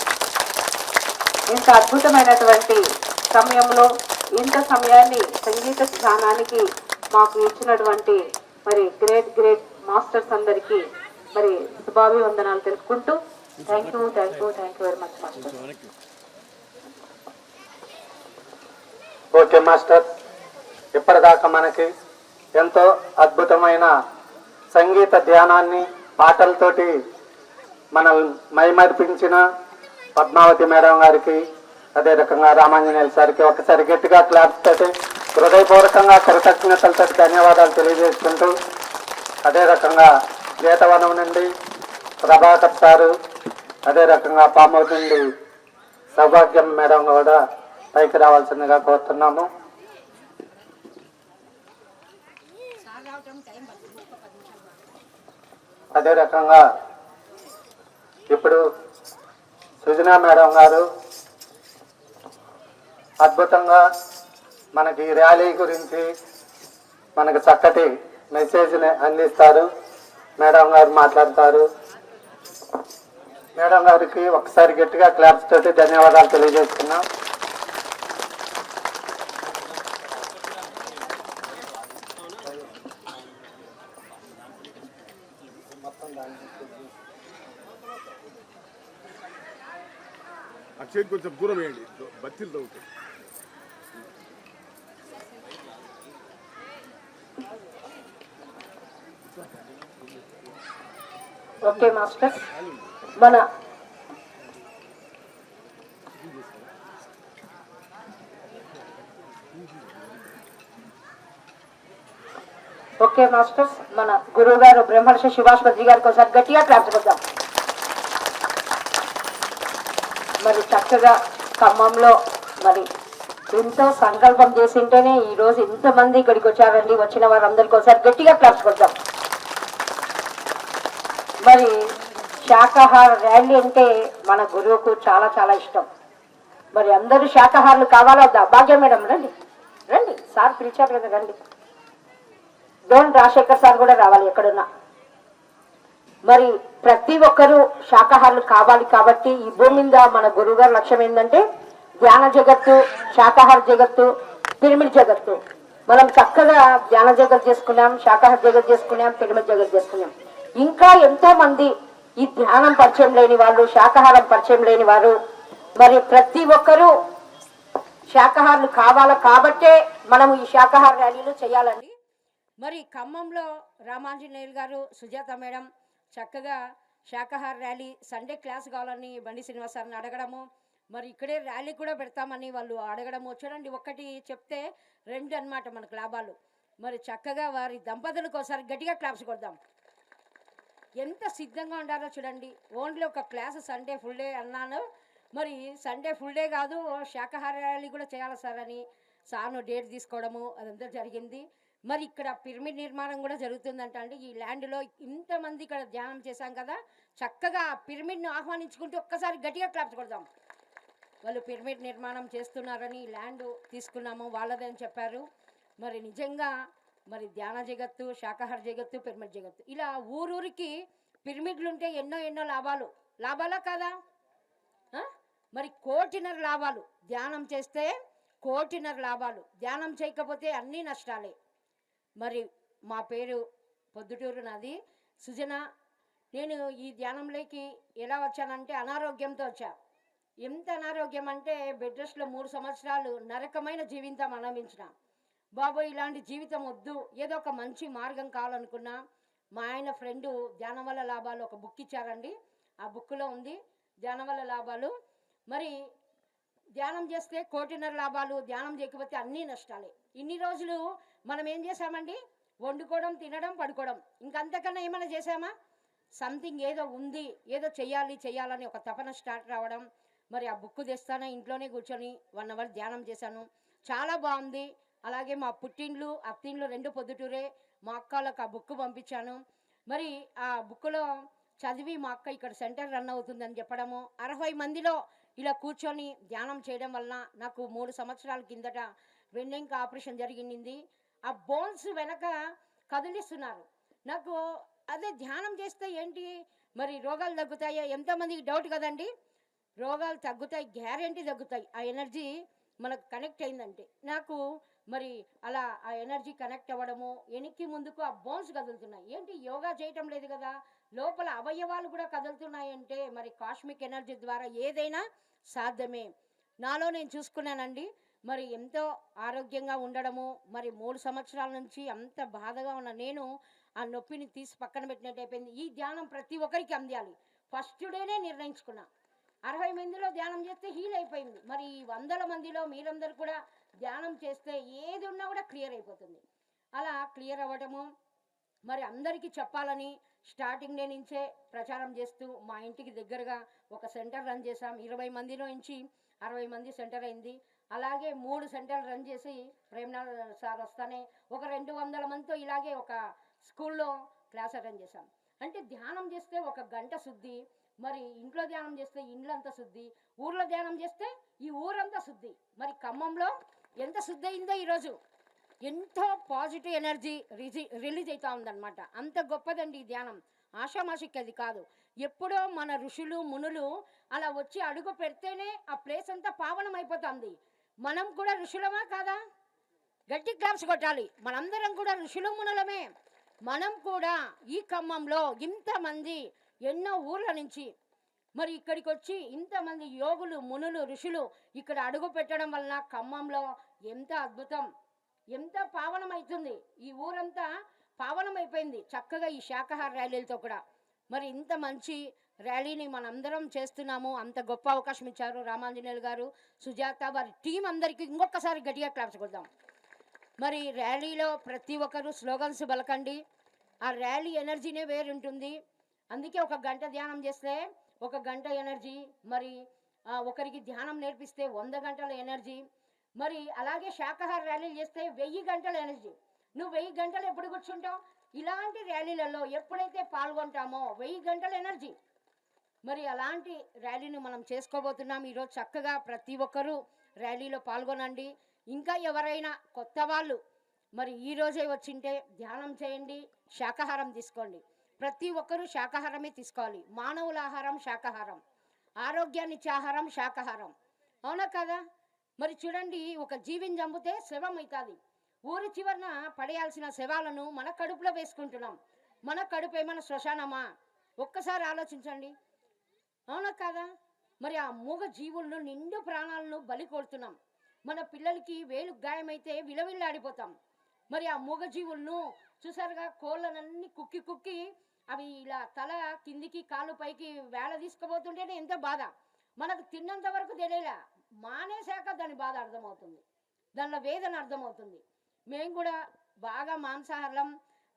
ఇంత అద్భుతమైనటువంటి సమయంలో ఇంత సమయాన్ని సంగీత ధ్యానానికి మాకు ఇచ్చినటువంటి మరి గ్రేట్ మాస్టర్స్ అందరికీ మరి శుభాభివందనాలు తెలుపుకుంటూ thank you very much master. Okay master, ఇప్పటిదాకా మనకి ఎంతో అద్భుతమైన సంగీత ధ్యానాన్ని పాటలతోటి మనల్ని మైమరిపించిన పద్మావతి మేడం గారికి, అదే రకంగా రామాంజనేయుల సార్కి ఒకసారి గట్టిగా క్లాప్స్ తోటి హృదయపూర్వకంగా కృతజ్ఞతలతో ధన్యవాదాలు తెలియజేసుకుంటూ, అదే రకంగా గీతవనం నుండి ప్రభాకర్ సారు, అదే రకంగా పామూరు నుండి సౌభాగ్యం మేడం కూడా పైకి రావాల్సిందిగా కోరుతున్నాము. అదే రకంగా ఇప్పుడు సృజనా మేడం గారు అద్భుతంగా మనకి ర్యాలీ గురించి మనకు చక్కటి మెసేజ్ని అందిస్తారు. మేడం గారు మాట్లాడతారు. మేడం గారికి ఒకసారి గట్టిగా క్లాప్స్ తోటి ధన్యవాదాలు తెలియజేస్తున్నాం. అక్షయ్ కొంచెం దూరం వేయండి, బత్తిలు తగ్గుతాయి. ఓకే మాస్టర్, మన ఓకే మాస్టర్స్, మన గురువు గారు బ్రహ్మర్షి సుభాష్ బద్రి గారికి ఒకసారి గట్టిగా క్లాప్స్ కొద్దాం. మరి చక్కగా ఖమ్మంలో మరి ఎంతో సంకల్పం చేసింటేనే ఈరోజు ఇంతమంది ఇక్కడికి వచ్చారండి. వచ్చిన వారందరికీ ఒకసారి గట్టిగా క్లాప్స్ కొద్దాం. మరి శాకాహార ర్యాలీ అంటే మన గురువుకు చాలా చాలా ఇష్టం. మరి అందరూ శాకాహారులు కావాలా వద్దా? భాగ్యం మేడం రండి, రండి, సార్ పిలిచారు కదా, రండి. డోన్ రాజశేఖర్ సార్ కూడా రావాలి ఎక్కడున్నా. మరి ప్రతి ఒక్కరూ శాకాహారులు కావాలి. కాబట్టి ఈ భూమి మీద మన గురువు గారి లక్ష్యం ఏంటంటే ధ్యాన జగత్తు, శాకాహార జగత్తు, పిరమిడ్ జగత్తు. మనం చక్కగా ధ్యాన జగత్ చేసుకున్నాం, శాకాహార జగత్ చేసుకున్నాం, పిరమిడ్ జగత్ చేసుకున్నాం. ఇంకా ఎంతో మంది ఈ ధ్యానం పరిచయం లేని వాళ్ళు, శాకాహారం పరిచయం లేని వారు, మరి ప్రతి ఒక్కరూ శాకాహారులు కావాలి. కాబట్టే మనం ఈ శాకాహార ర్యాలీలు చేయాలండి. మరి ఖమ్మంలో రామాంజనేయులు గారు, సుజాత మేడం చక్కగా శాకాహార ర్యాలీ సండే క్లాస్ కావాలని బండి శ్రీనివాస్ సార్ని అడగడము, మరి ఇక్కడే ర్యాలీ కూడా పెడతామని వాళ్ళు అడగడము. చూడండి, ఒక్కటి చెప్తే రెండు అన్నమాట మనకు లాభాలు. మరి చక్కగా వారి దంపతులకు ఒకసారి గట్టిగా క్లాప్స్ కొడదాం. ఎంత సిద్ధంగా ఉండాలో చూడండి. ఓన్లీ ఒక క్లాస్ సండే ఫుల్ డే అన్నాను, మరి సండే ఫుల్ డే కాదు శాకాహార ర్యాలీ కూడా చేయాలి సార్ అని సార్ను డేట్ తీసుకోవడము అదంతా జరిగింది. మరి ఇక్కడ పిరమిడ్ నిర్మాణం కూడా జరుగుతుందంట అండి. ఈ ల్యాండ్లో ఇంతమంది ఇక్కడ ధ్యానం చేశాం కదా, చక్కగా పిరమిడ్ను ఆహ్వానించుకుంటూ ఒక్కసారి గట్టిగా క్లాప్స్ కొడదాం. వాళ్ళు పిరమిడ్ నిర్మాణం చేస్తున్నారని ల్యాండ్ తీసుకున్నాము, వాళ్ళదని చెప్పారు. మరి నిజంగా మరి ధ్యాన జగత్తు, శాకాహార జగత్తు, పిరమిడ్ జగత్తు, ఇలా ఊరూరికి పిరమిడ్లు ఉంటే ఎన్నో లాభాలా కాదా? మరి కోటిన్నర లాభాలు. ధ్యానం చేస్తే కోటిన్నర లాభాలు, ధ్యానం చేయకపోతే అన్నీ నష్టాలే. మరి మా పేరు పొద్దుటూరు, నాది సుజన. నేను ఈ ధ్యానంలోకి ఎలా వచ్చానంటే అనారోగ్యంతో వచ్చా. ఎంత అనారోగ్యం అంటే బెడ్ రెస్ట్లో 3 సంవత్సరాలు నరకమైన జీవితం అనుభవించిన. బాబోయ్, ఇలాంటి జీవితం వద్దు, ఏదో ఒక మంచి మార్గం కావాలనుకున్నా. మా ఆయన ఫ్రెండు ధ్యానం వల్ల లాభాలు ఒక బుక్ ఇచ్చారండి. ఆ బుక్లో ఉంది ధ్యానం వల్ల లాభాలు. మరి ధ్యానం చేస్తే కోటిన్నర లాభాలు, ధ్యానం చేయకపోతే అన్నీ నష్టాలే. ఇన్ని రోజులు మనం ఏం చేసామండి? వండుకోవడం, తినడం, పడుకోవడం. ఇంకంతకన్నా ఏమైనా చేసామా? సంథింగ్ ఏదో ఉంది, ఏదో చెయ్యాలని ఒక తపన స్టార్ట్ రావడం. మరి ఆ బుక్ తెస్తానే ఇంట్లోనే కూర్చొని 1 అవర్ ధ్యానం చేశాను. చాలా బాగుంది. అలాగే మా పుట్టిండ్లు, అత్తిండ్లు 2 పొద్దుటూరే. మా అక్కలకు ఆ బుక్ పంపించాను. మరి ఆ బుక్లో చదివి మా అక్క ఇక్కడ సెంటర్ రన్ అవుతుందని చెప్పడము, 60 మందిలో ఇలా కూర్చొని ధ్యానం చేయడం వలన నాకు 3 సంవత్సరాల కిందట వెన్నెంక ఆపరేషన్ జరిగింది. ఆ బోన్స్ వెనక కదిలిస్తున్నారు. నాకు అదే ధ్యానం చేస్తే ఏంటి మరి రోగాలు తగ్గుతాయా? ఎంతమందికి డౌట్ కదండి. రోగాలు తగ్గుతాయి, గ్యారెంటీ తగ్గుతాయి. ఆ ఎనర్జీ మనకు కనెక్ట్ అయిందంటే నాకు మరి అలా ఆ ఎనర్జీ కనెక్ట్ అవ్వడము, వెనక్కి ముందుకు ఆ బోన్స్ కదులుతున్నాయి. ఏంటి యోగా చేయటం లేదు కదా, లోపల అవయవాలు కూడా కదులుతున్నాయంటే మరి కాస్మిక్ ఎనర్జీ ద్వారా ఏదైనా సాధ్యమే. నాలో నేను చూసుకున్నానండి. మరి ఎంతో ఆరోగ్యంగా ఉండడము, మరి 3 సంవత్సరాల నుంచి అంత బాధగా ఉన్న నేను ఆ నొప్పిని తీసి పక్కన పెట్టినట్టు అయిపోయింది. ఈ ధ్యానం ప్రతి ఒక్కరికి అందాలి. ఫస్ట్ డేనే నిర్ణయించుకున్నా. 60 మందిలో ధ్యానం చేస్తే హీల్ అయిపోయింది. మరి ఈ 100 మందిలో మీరందరూ కూడా ధ్యానం చేస్తే ఏది ఉన్నా కూడా క్లియర్ అయిపోతుంది. అలా క్లియర్ అవ్వటము, మరి అందరికీ చెప్పాలని స్టార్టింగ్ డే నుంచే ప్రచారం చేస్తూ మా ఇంటికి దగ్గరగా ఒక సెంటర్ రన్ చేశాం. 20 మందిలో నుంచి 60 మంది సెంటర్ అయింది. అలాగే 3 సెంటర్లు రన్ చేసి ప్రేమ్నాథ్ సార్ వస్తానే ఒక 200 మందితో ఇలాగే ఒక స్కూల్లో క్లాస్ అటెండ్ చేశాం. అంటే ధ్యానం చేస్తే 1 గంట శుద్ధి, మరి ఇంట్లో ధ్యానం చేస్తే ఇండ్లంతా శుద్ధి, ఊర్లో ధ్యానం చేస్తే ఈ ఊరంతా శుద్ధి. మరి ఖమ్మంలో ఎంత శుద్ధి అయిందో ఈరోజు, ఎంతో పాజిటివ్ ఎనర్జీ రిలీజ్ అవుతూ ఉందన్నమాట. అంత గొప్పదండి ఈ ధ్యానం, ఆషామాషిక్ అది కాదు. ఎప్పుడో మన ఋషులు మునులు అలా వచ్చి అడుగు పెడితేనే ఆ ప్లేస్ అంతా పావనం అయిపోతుంది. మనం కూడా ఋషులమా కాదా? గట్టి క్లాప్స్ కొట్టాలి. మనందరం కూడా ఋషులు మునులమే. మనం కూడా ఈ ఖమ్మంలో ఇంతమంది ఎన్నో ఊర్ల నుంచి మరి ఇక్కడికి వచ్చి ఇంతమంది యోగులు మునులు ఋషులు ఇక్కడ అడుగు పెట్టడం వలన ఖమ్మంలో ఎంత అద్భుతం, ఎంత పావనమవుతుంది. ఈ ఊరంతా పావనమైపోయింది చక్కగా ఈ శాకాహార ర్యాలీలతో కూడా. మరి ఇంత మంచి ర్యాలీని మనందరం చేస్తున్నాము. అంత గొప్ప అవకాశం ఇచ్చారు రామాంజనేయులు గారు, సుజాత వారి టీం అందరికీ ఇంకొకసారి గట్టిగా క్లాప్స్ కొడదాం. మరి ర్యాలీలో ప్రతి ఒక్కరు స్లోగన్స్ పలకండి. ఆ ర్యాలీ ఎనర్జీనే వేరుంటుంది. అందుకే 1 గంట ధ్యానం చేస్తే 1 గంట ఎనర్జీ, మరి ఒకరికి ధ్యానం నేర్పిస్తే 100 గంటల ఎనర్జీ, మరి అలాగే శాకాహార ర్యాలీలు చేస్తే 1000 గంటల ఎనర్జీ. నువ్వు 1000 గంటలు ఎప్పుడు కూర్చుంటావు? ఇలాంటి ర్యాలీలలో ఎప్పుడైతే పాల్గొంటామో 1000 గంటల ఎనర్జీ. మరి అలాంటి ర్యాలీని మనం చేసుకోబోతున్నాం ఈరోజు. చక్కగా ప్రతి ఒక్కరూ ర్యాలీలో పాల్గొనండి. ఇంకా ఎవరైనా కొత్త వాళ్ళు మరి ఈరోజే వచ్చింటే ధ్యానం చేయండి, శాకాహారం తీసుకోండి. ప్రతి ఒక్కరూ శాకాహారమే తీసుకోవాలి. మానవుల ఆహారం శాకాహారం, ఆరోగ్యాన్ని ఇచ్చే ఆహారం శాకాహారం, అవునా కదా? మరి చూడండి, ఒక జీవిని చంపితే శవం అవుతుంది. ఊరి చివరన పడేయాల్సిన శవాలను మన కడుపులో వేసుకుంటున్నాం. మన కడుపు ఏమైనా శ్మశానమా? ఒక్కసారి ఆలోచించండి, అవునా కదా? మరి ఆ మూగ జీవులను నిండు ప్రాణాలను బలి కొడుతున్నాం. మన పిల్లలకి వేలు గాయమైతే విలవిల్లాడిపోతాం. మరి ఆ మూగ జీవులను చూసారుగా, కోళ్ళనన్నీ కుక్కి కుక్కి అవి ఇలా తల కిందికి కాళ్ళు పైకి వేళ తీసుకుపోతుంటేనే ఎంత బాధ. మనకు తిన్నంత వరకు తెలియలే, మానేశాక దాని బాధ అర్థమవుతుంది, దానిలో వేదన అర్థమవుతుంది. మేము కూడా బాగా మాంసాహారం,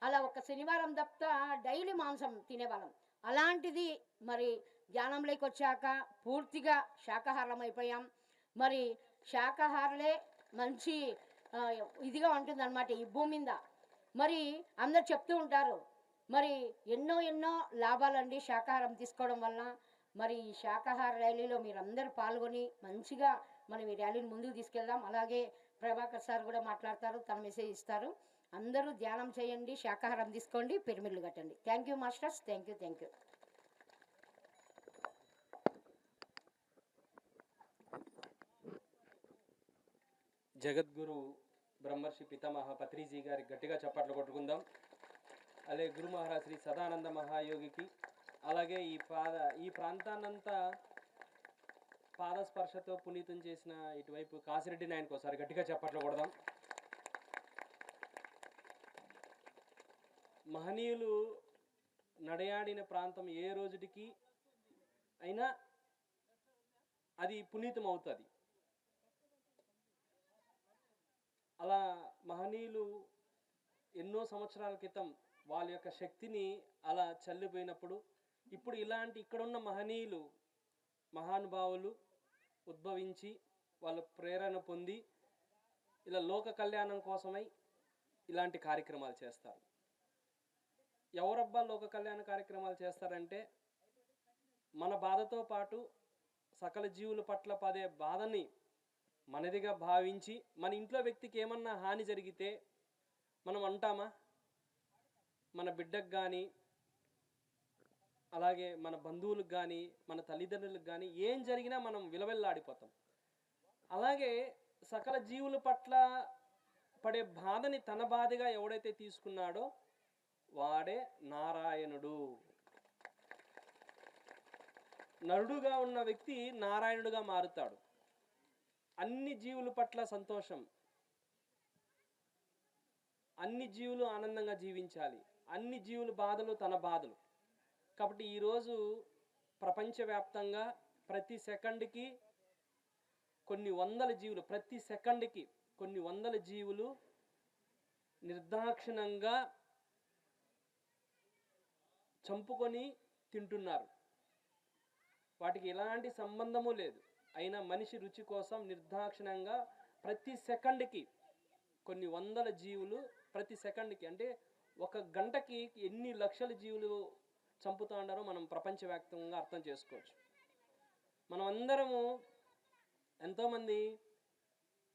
అలా ఒక శనివారం తప్ప డైలీ మాంసం తినేవాళ్ళం. అలాంటిది మరి ధ్యానంలోకి వచ్చాక పూర్తిగా శాకాహారం అయిపోయాం. మరి శాకాహారలే మంచి ఇదిగా ఉంటుందన్నమాట ఈ భూమి మీద. మరి అందరు చెప్తూ ఉంటారు, మరి ఎన్నో ఎన్నో లాభాలండి శాకాహారం తీసుకోవడం వలన. మరి ఈ శాకాహార ర్యాలీలో మీరందరూ పాల్గొని మంచిగా మనం ఈ ర్యాలీని ముందుకు తీసుకెళ్దాం. అలాగే ప్రభాకర్ సార్ కూడా మాట్లాడతారు, తన మెసేజ్ ఇస్తారు. అందరూ ధ్యానం చేయండి, శాకాహారం తీసుకోండి, పిరమిడ్లు కట్టండి. Thank you masters, thank you, thank you. జగద్గురు బ్రహ్మర్షి పితామహ పత్రిజీ గారి గట్టిగా చప్పట్లు కొట్టుకుందాం. అలాగే గురు మహారాజ్ శ్రీ సదానంద మహాయోగికి, అలాగే ఈ ప్రాంతాన్నంతా పాదస్పర్శతో పునీతం చేసిన ఇటువైపు కాసిరెడ్డి నాయనకు ఒకసారి గట్టిగా చప్పట్లు కొడదాం. మహనీయులు నడయాడిన ప్రాంతం ఏ రోజుటికి అయినా అది పునీతం అవుతుంది. అలా మహనీయులు ఎన్నో సంవత్సరాల క్రితం వాళ్ళ యొక్క శక్తిని అలా చల్లిపోయినప్పుడు ఇప్పుడు ఇలాంటి ఇక్కడున్న మహనీయులు మహానుభావులు ఉద్భవించి వాళ్ళ ప్రేరణ పొంది ఇలా లోక కళ్యాణం కోసమై ఇలాంటి కార్యక్రమాలు చేస్తారు. ఎవరబ్బా లోక కళ్యాణ కార్యక్రమాలు చేస్తారంటే, మన బాధతో పాటు సకల జీవుల పట్ల పడే బాధని మనదిగా భావించి, మన ఇంట్లో వ్యక్తికి ఏమన్నా హాని జరిగితే మనం అంటామా? మన బిడ్డకు కానీ, అలాగే మన బంధువులకు కానీ, మన తల్లిదండ్రులకు కానీ ఏం జరిగినా మనం విలవెల్లాడిపోతాం. అలాగే సకల జీవుల పట్ల పడే బాధని తన బాధగా ఎవడైతే తీసుకున్నాడో వాడే నారాయణుడు. నరుడుగా ఉన్న వ్యక్తి నారాయణుడుగా మారుతాడు. అన్ని జీవుల పట్ల సంతోషం, అన్ని జీవులు ఆనందంగా జీవించాలి, అన్ని జీవుల బాధలు తన బాధలు. కాబట్టి ఈరోజు ప్రపంచవ్యాప్తంగా ప్రతి సెకండ్కి కొన్ని వందల జీవులు, ప్రతి సెకండ్కి కొన్ని వందల జీవులు నిర్దాక్షిణంగా చంపుకొని తింటున్నారు. వాటికి ఎలాంటి సంబంధము లేదు. అయినా మనిషి రుచి కోసం నిర్దాక్షిణంగా ప్రతి సెకండ్కి కొన్ని వందల జీవులు, ప్రతి సెకండ్కి అంటే ఒక గంటకి ఎన్ని లక్షల జీవులు చంపుతూ ఉన్నారో మనం ప్రపంచవ్యాప్తంగా అర్థం చేసుకోవచ్చు. మనం అందరము ఎంతోమంది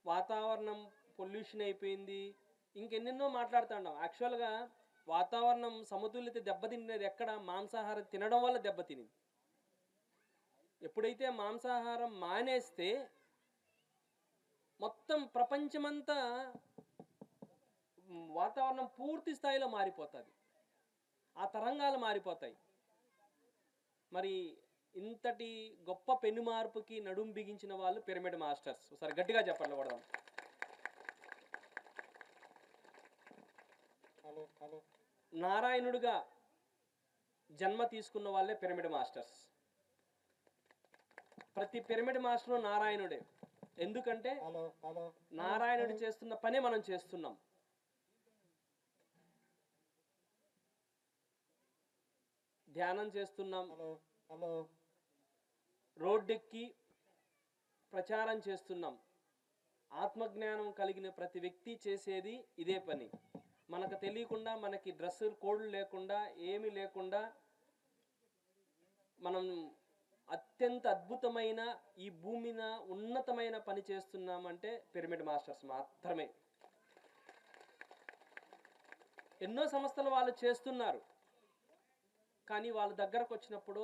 వాతావరణం పొల్యూషన్ అయిపోయింది, ఇంకెన్నెన్నో మాట్లాడుతూ ఉన్నాం. యాక్చువల్గా వాతావరణం సమతుల్యత దెబ్బతినేది ఎక్కడ? మాంసాహారం తినడం వల్ల దెబ్బతినింది. ఎప్పుడైతే మాంసాహారం మానేస్తే మొత్తం ప్రపంచమంతా వాతావరణం పూర్తి స్థాయిలో మారిపోతుంది, ఆ తరంగాలు మారిపోతాయి. మరి ఇంతటి గొప్ప పెను మార్పుకి నడుం బిగించిన వాళ్ళు పిరమిడ్ మాస్టర్స్. ఒకసారి గట్టిగా చెప్పండి కూడా. నారాయణుడిగా జన్మ తీసుకున్న వాళ్ళే పిరమిడ్ మాస్టర్స్. ప్రతి పిరమిడ్ మాస్టర్ నారాయణుడే. ఎందుకంటే నారాయణుడు చేస్తున్న పనే మనం చేస్తున్నాం. ధ్యానం చేస్తున్నాం, రోడ్డెక్కి ప్రచారం చేస్తున్నాం. ఆత్మజ్ఞానం కలిగిన ప్రతి వ్యక్తి చేసేది ఇదే పని. మనకు తెలియకుండా, మనకి డ్రెస్ కోడ్లు లేకుండా, ఏమీ లేకుండా మనం అత్యంత అద్భుతమైన ఈ భూమిన ఉన్నతమైన పని చేస్తున్నామంటే పిరమిడ్ మాస్టర్స్ మాత్రమే. ఎన్నో సంస్థలు వాళ్ళు చేస్తున్నారు, కానీ వాళ్ళ దగ్గరకు వచ్చినప్పుడు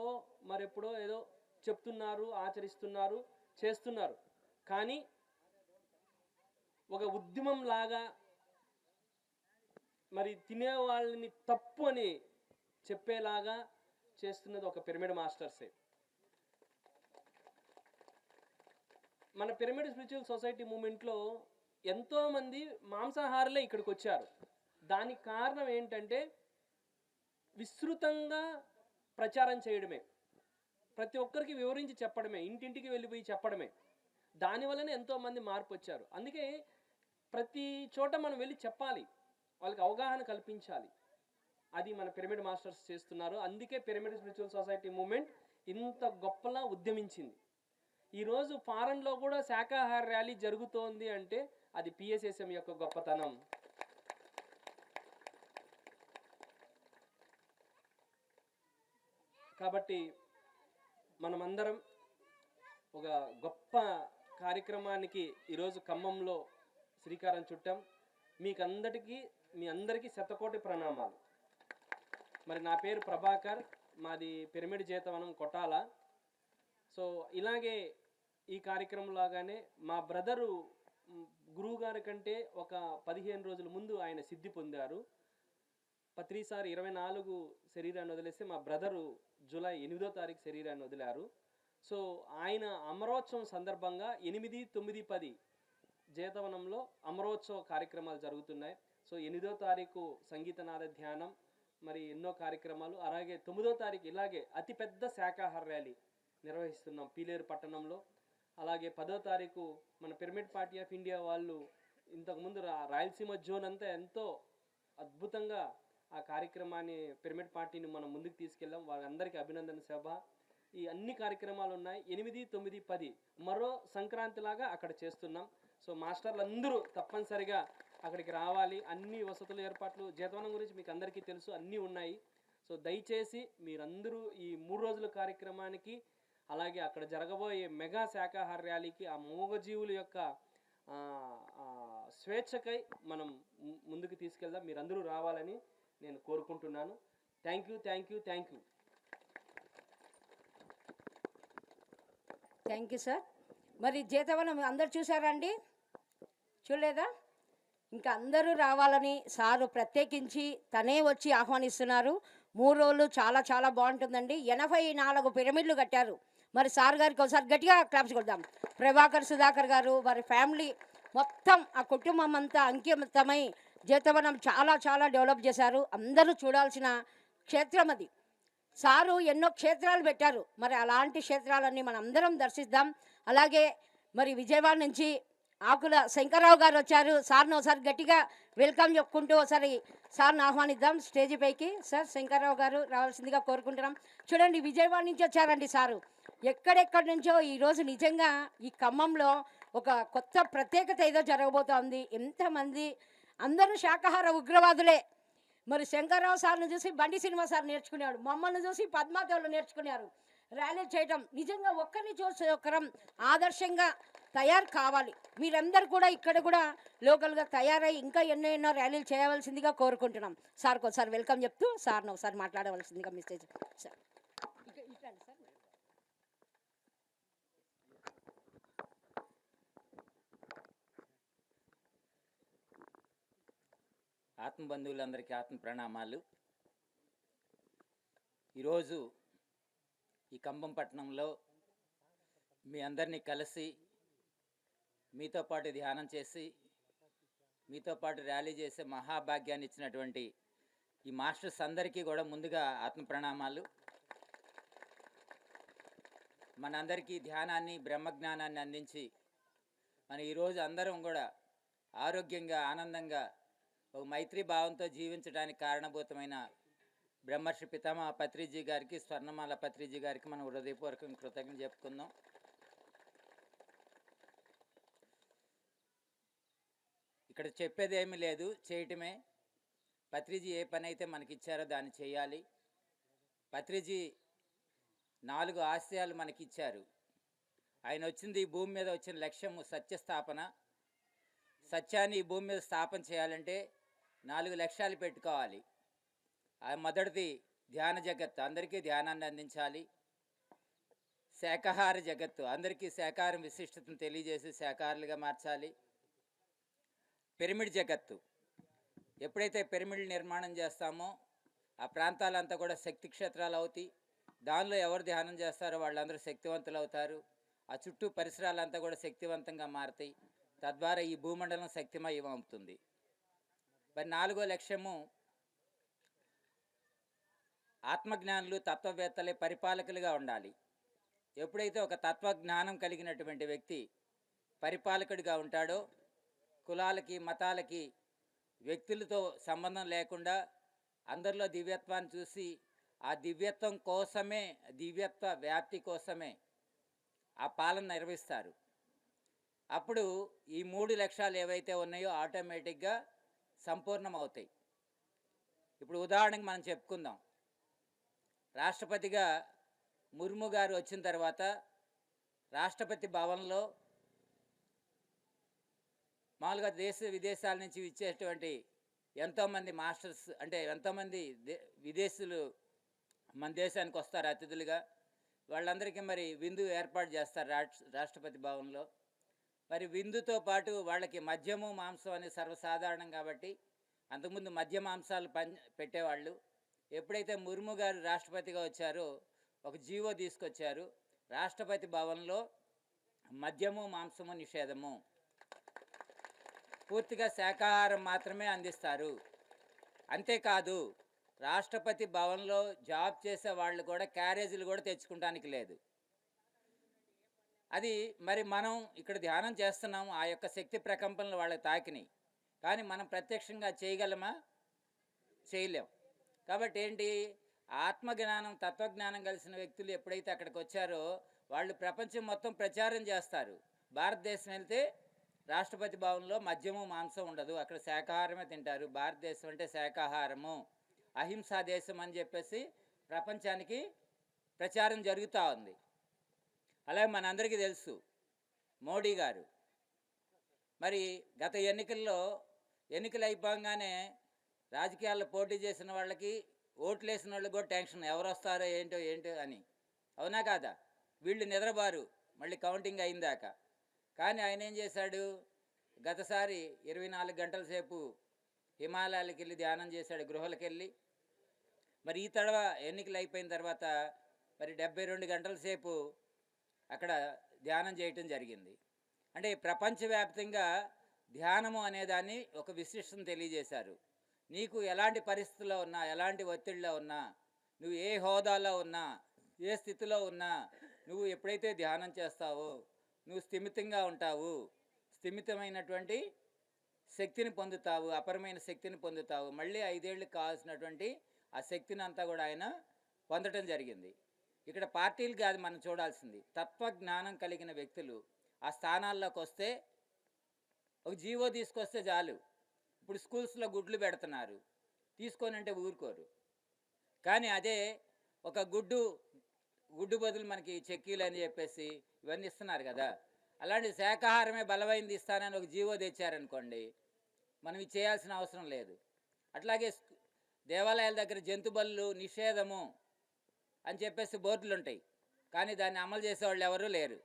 మరెప్పుడో ఏదో చెప్తున్నారు, ఆచరిస్తున్నారు, చేస్తున్నారు. కానీ ఒక ఉద్యమం లాగా మరి తినే వాళ్ళని తప్పు అని చెప్పేలాగా చేస్తున్నది ఒక పిరమిడ్ మాస్టర్సే. మన పిరమిడ్ స్పిరిచువల్ సొసైటీ మూమెంట్లో ఎంతోమంది మాంసాహారులే ఇక్కడికి వచ్చారు. దానికి కారణం ఏంటంటే విస్తృతంగా ప్రచారం చేయడమే, ప్రతి ఒక్కరికి వివరించి చెప్పడమే, ఇంటింటికి వెళ్ళిపోయి చెప్పడమే. దానివల్లనే ఎంతోమంది మార్పు వచ్చారు. అందుకే ప్రతి చోట మనం వెళ్ళి చెప్పాలి, వాళ్ళకి అవగాహన కల్పించాలి. అది మన పిరమిడ్ మాస్టర్స్ చేస్తున్నారు. అందుకే పిరమిడ్ స్పిరిచువల్ సొసైటీ మూమెంట్ ఇంత గొప్పలా ఉద్యమించింది. ఈరోజు ఫారెన్లో కూడా శాకాహార ర్యాలీ జరుగుతోంది అంటే అది పిఎస్ఎస్ఎం యొక్క గొప్పతనం. కాబట్టి మనమందరం ఒక గొప్ప కార్యక్రమానికి ఈరోజు ఖమ్మంలో శ్రీకారం చుట్టాం. మీ అందరికీ శతకోటి ప్రణామాలు. మరి నా పేరు ప్రభాకర్, మాది పిరమిడ్ జీతవనం కొట్టాల. సో ఇలాగే ఈ కార్యక్రమం లాగానే మా బ్రదరు గురువు గారి కంటే ఒక 15 రోజుల ముందు ఆయన సిద్ధి పొందారు. పత్రిసారి 24 శరీరాన్ని వదిలేస్తే మా బ్రదరు జూలై 8వ తారీఖు శరీరాన్ని వదిలారు. సో ఆయన అమరోత్సవం సందర్భంగా 8, 9, 10 జీతవనంలో అమరోత్సవ కార్యక్రమాలు జరుగుతున్నాయి. సో 8వ తారీఖు సంగీతనాద ధ్యానం, మరి ఎన్నో కార్యక్రమాలు. అలాగే 9వ తారీఖు ఇలాగే అతిపెద్ద శాకాహార ర్యాలీ నిర్వహిస్తున్నాం పీలేరు పట్టణంలో. అలాగే 10వ తారీఖు మన పిరమిడ్ పార్టీ ఆఫ్ ఇండియా వాళ్ళు ఇంతకుముందు రాయలసీమ జోన్ అంతా ఎంతో అద్భుతంగా ఆ కార్యక్రమాన్ని, పిరమిడ్ పార్టీని మనం ముందుకు తీసుకెళ్ళాం. వాళ్ళందరికీ అభినందన సభ. ఈ అన్ని కార్యక్రమాలు ఉన్నాయి. 8, 9, 10 మరో సంక్రాంతి లాగా అక్కడ చేస్తున్నాం. సో మాస్టర్లు అందరూ తప్పనిసరిగా అక్కడికి రావాలి. అన్ని వసతుల ఏర్పాట్లు జీతవనం గురించి మీకు అందరికీ తెలుసు, అన్నీ ఉన్నాయి. సో దయచేసి మీరందరూ ఈ 3 రోజుల కార్యక్రమానికి, అలాగే అక్కడ జరగబోయే మెగా శాకాహార ర్యాలీకి, ఆ మూగజీవుల యొక్క స్వేచ్ఛకై మనం ముందుకు తీసుకెళ్దాం. మీరందరూ రావాలని నేను కోరుకుంటున్నాను. Thank you, thank you, thank you. Thank you sir. మరి జీతవనం అందరు చూసారా అండి? చూడలేదా? ఇంకా అందరూ రావాలని సారు ప్రత్యేకించి తనే వచ్చి ఆహ్వానిస్తున్నారు. 3 రోజులు చాలా చాలా బాగుంటుందండి. 84 పిరమిడ్లు కట్టారు. మరి సార్ గారికి ఒకసారి గట్టిగా క్లాప్స్ కొడదాం. ప్రభాకర్ సుధాకర్ గారు వారి ఫ్యామిలీ మొత్తం ఆ కుటుంబం అంతా అంకితమై జీతవనం చాలా చాలా డెవలప్ చేశారు. అందరూ చూడాల్సిన క్షేత్రం అది. సారు ఎన్నో క్షేత్రాలు పెట్టారు. మరి అలాంటి క్షేత్రాలన్నీ మనం అందరం దర్శిద్దాం. అలాగే మరి విజయవాడ నుంచి ఆకుల శంకర్రావు గారు వచ్చారు. సార్ని ఒకసారి గట్టిగా వెల్కమ్ చెప్పుకుంటూ ఒకసారి సార్ని ఆహ్వానిద్దాం స్టేజీ పైకి. సార్ శంకర్రావు గారు రావాల్సిందిగా కోరుకుంటున్నాం. చూడండి, విజయవాడ నుంచి వచ్చారండి సారు. ఎక్కడెక్కడి నుంచో ఈరోజు నిజంగా ఈ ఖమ్మంలో ఒక కొత్త ప్రత్యేకత ఏదో జరగబోతోంది. ఎంతమంది అందరూ శాకాహార ఉగ్రవాదులే. మరి శంకర్రావు సార్ని చూసి బండి సినిమా సార్ నేర్చుకున్నాడు, మమ్మల్ని చూసి పద్మాదేవులు నేర్చుకున్నారు. ర్యాలీ చేయటం నిజంగా ఒక్కరిని చూసి ఒకరం ఆదర్శంగా తయారు కావాలి. మీరందరూ కూడా ఇక్కడ కూడా లోకల్గా తయారై ఇంకా ఎన్నో ఎన్నో ర్యాలీలు చేయవలసిందిగా కోరుకుంటున్నాం. సార్కి ఒకసారి వెల్కమ్ చెప్తూ సార్ని ఒకసారి మాట్లాడవలసిందిగా మెసేజ్ సార్. ఇట్లండి సార్. ఆత్మబంధువులందరికీ ఆత్మ ప్రణామాలు. ఈరోజు ఈ ఖమ్మం పట్టణంలో మీ అందరినీ కలిసి మీతో పాటు ధ్యానం చేసి మీతో పాటు ర్యాలీ చేసే మహాభాగ్యాన్ని ఇచ్చినటువంటి ఈ మాస్టర్స్ అందరికీ కూడా ముందుగా ఆత్మ ప్రణామాలు. మనందరికీ ధ్యానాన్ని బ్రహ్మజ్ఞానాన్ని అందించి మన ఈరోజు అందరం కూడా ఆరోగ్యంగా ఆనందంగా ఒక మైత్రీ భావంతో జీవించడానికి కారణభూతమైన బ్రహ్మర్షి పితామహ పత్రిజీ గారికి, స్వర్ణమాల పత్రిజీ గారికి మనం హృదయపూర్వకంగా కృతజ్ఞతలు చెప్పుకుందాం. ఇక్కడ చెప్పేది ఏమీ లేదు, చేయటమే. పత్రిజీ ఏ పని అయితే మనకిచ్చారో దాన్ని చేయాలి. పత్రిజీ 4 ఆశయాలు మనకిచ్చారు. ఆయన వచ్చింది ఈ భూమి మీద వచ్చిన లక్ష్యము సత్యస్థాపన. సత్యాన్ని ఈ భూమి మీద స్థాపన చేయాలంటే 4 లక్ష్యాలు పెట్టుకోవాలి. ఆ మొదటిది ధ్యాన జగత్తు, అందరికీ ధ్యానాన్ని అందించాలి. శాకాహార జగత్తు, అందరికీ శాకాహారం విశిష్టతను తెలియజేసి శాకాహారులుగా మార్చాలి. పిరమిడ్ జగత్తు, ఎప్పుడైతే పిరమిడ్లు నిర్మాణం చేస్తామో ఆ ప్రాంతాలంతా కూడా శక్తి క్షేత్రాలు అవుతాయి. దానిలో ఎవరు ధ్యానం చేస్తారో వాళ్ళందరూ శక్తివంతులు అవుతారు. ఆ చుట్టూ పరిసరాలంతా కూడా శక్తివంతంగా మారుతాయి. తద్వారా ఈ భూమండలం శక్తిమయం అవుతుంది. మరి 4వ లక్ష్యము ఆత్మజ్ఞానులు తత్వవేత్తలే పరిపాలకులుగా ఉండాలి. ఎప్పుడైతే ఒక తత్వజ్ఞానం కలిగినటువంటి వ్యక్తి పరిపాలకుడిగా ఉంటాడో కులాలకి మతాలకి వ్యక్తులతో సంబంధం లేకుండా అందరిలో దివ్యత్వాన్ని చూసి ఆ దివ్యత్వం కోసమే, దివ్యత్వ వ్యాప్తి కోసమే ఆ పాలన నిర్వహిస్తారు. అప్పుడు ఈ 3 లక్ష్యాలు ఏవైతే ఉన్నాయో ఆటోమేటిక్గా సంపూర్ణమవుతాయి. ఇప్పుడు ఉదాహరణకు మనం చెప్పుకుందాం. రాష్ట్రపతిగా ముర్ము గారు వచ్చిన తర్వాత రాష్ట్రపతి భవన్లో మామూలుగా దేశ విదేశాల నుంచి ఇచ్చేటువంటి ఎంతోమంది మాస్టర్స్, అంటే ఎంతోమంది విదేశీయులు మన దేశానికి వస్తారు అతిథులుగా. వాళ్ళందరికీ మరి విందు ఏర్పాటు చేస్తారు రాష్ట్రపతి భవన్లో. మరి విందుతో పాటు వాళ్ళకి మద్యము మాంసం అనేది సర్వసాధారణం కాబట్టి అంతకుముందు మద్య మాంసాలు పెట్టేవాళ్ళు. ఎప్పుడైతే ముర్ము గారు రాష్ట్రపతిగా వచ్చారో ఒక జీవో తీసుకొచ్చారు, రాష్ట్రపతి భవన్లో మద్యము మాంసము నిషేధము, పూర్తిగా శాకాహారం మాత్రమే అందిస్తారు. అంతేకాదు రాష్ట్రపతి భవన్లో జాబ్ చేసే వాళ్ళు కూడా క్యారేజీలు కూడా తెచ్చుకోవడానికి లేదు. అది మరి మనం ఇక్కడ ధ్యానం చేస్తున్నాం, ఆ యొక్క శక్తి ప్రకంపనలు వాళ్ళకి తాకినాయి. కానీ మనం ప్రత్యక్షంగా చేయగలమా? చేయలేం. కాబట్టి ఏంటి, ఆత్మజ్ఞానం తత్వజ్ఞానం కలిసిన వ్యక్తులు ఎప్పుడైతే అక్కడికి వచ్చారో వాళ్ళు ప్రపంచం మొత్తం ప్రచారం చేస్తారు. భారతదేశం వెళ్తే రాష్ట్రపతి భవన్లో మద్యము మాంసం ఉండదు, అక్కడ శాకాహారమే తింటారు. భారతదేశం అంటే శాకాహారము, అహింసా దేశం అని చెప్పేసి ప్రపంచానికి ప్రచారం జరుగుతూ ఉంది. అలాగే మనందరికీ తెలుసు మోడీ గారు మరి గత ఎన్నికలు అయిపోగానే రాజకీయాల్లో పోటీ చేసిన వాళ్ళకి, ఓట్లు వేసిన వాళ్ళకి కూడా టెన్షన్, ఎవరు వస్తారో ఏంటో అని. అవునా కాదా? వీళ్ళు నిద్రబారు మళ్ళీ కౌంటింగ్ అయిందాక. కానీ ఆయన ఏం చేశాడు, గతసారి 24 గంటల సేపు హిమాలయాలకు వెళ్ళి ధ్యానం చేశాడు, గృహలకు వెళ్ళి. మరి ఈ తడవ ఎన్నికలు అయిపోయిన తర్వాత మరి 72 గంటల సేపు అక్కడ ధ్యానం చేయటం జరిగింది. అంటే ప్రపంచవ్యాప్తంగా ధ్యానము అనేదాన్ని ఒక విశిష్టం తెలియజేశారు. నీకు ఎలాంటి పరిస్థితుల్లో ఉన్నా, ఎలాంటి ఒత్తిడిలో ఉన్నా, నువ్వు ఏ హోదాలో ఉన్నా, ఏ స్థితిలో ఉన్నా, నువ్వు ఎప్పుడైతే ధ్యానం చేస్తావో నువ్వు స్థిమితంగా ఉంటావు, స్థిమితమైనటువంటి శక్తిని పొందుతావు, అపరమైన శక్తిని పొందుతావు. మళ్ళీ 5 ఏళ్ళకి కావాల్సినటువంటి ఆ శక్తిని అంతా కూడా ఆయన పొందటం జరిగింది. ఇక్కడ పార్టీలు కాదు మనం చూడాల్సింది, తత్వజ్ఞానం కలిగిన వ్యక్తులు ఆ స్థానాల్లోకి వస్తే, ఒక జీవో తీసుకొస్తే చాలు. ఇప్పుడు స్కూల్స్లో గుడ్లు పెడుతున్నారు, తీసుకోనంటే ఊరుకోరు. కానీ అదే ఒక గుడ్డు బదులు మనకి చెక్కీలు అని చెప్పేసి ఇవన్నీ ఇస్తున్నారు కదా, అలాంటి శాకాహారమే బలమైంది ఇస్తానని ఒక జీవో తెచ్చారనుకోండి, మనం ఇది చేయాల్సిన అవసరం లేదు. అట్లాగే దేవాలయాల దగ్గర జంతు బలులు నిషేధము అని చెప్పేసి బోర్డులు ఉంటాయి, కానీ దాన్ని అమలు చేసేవాళ్ళు ఎవరూ లేరు.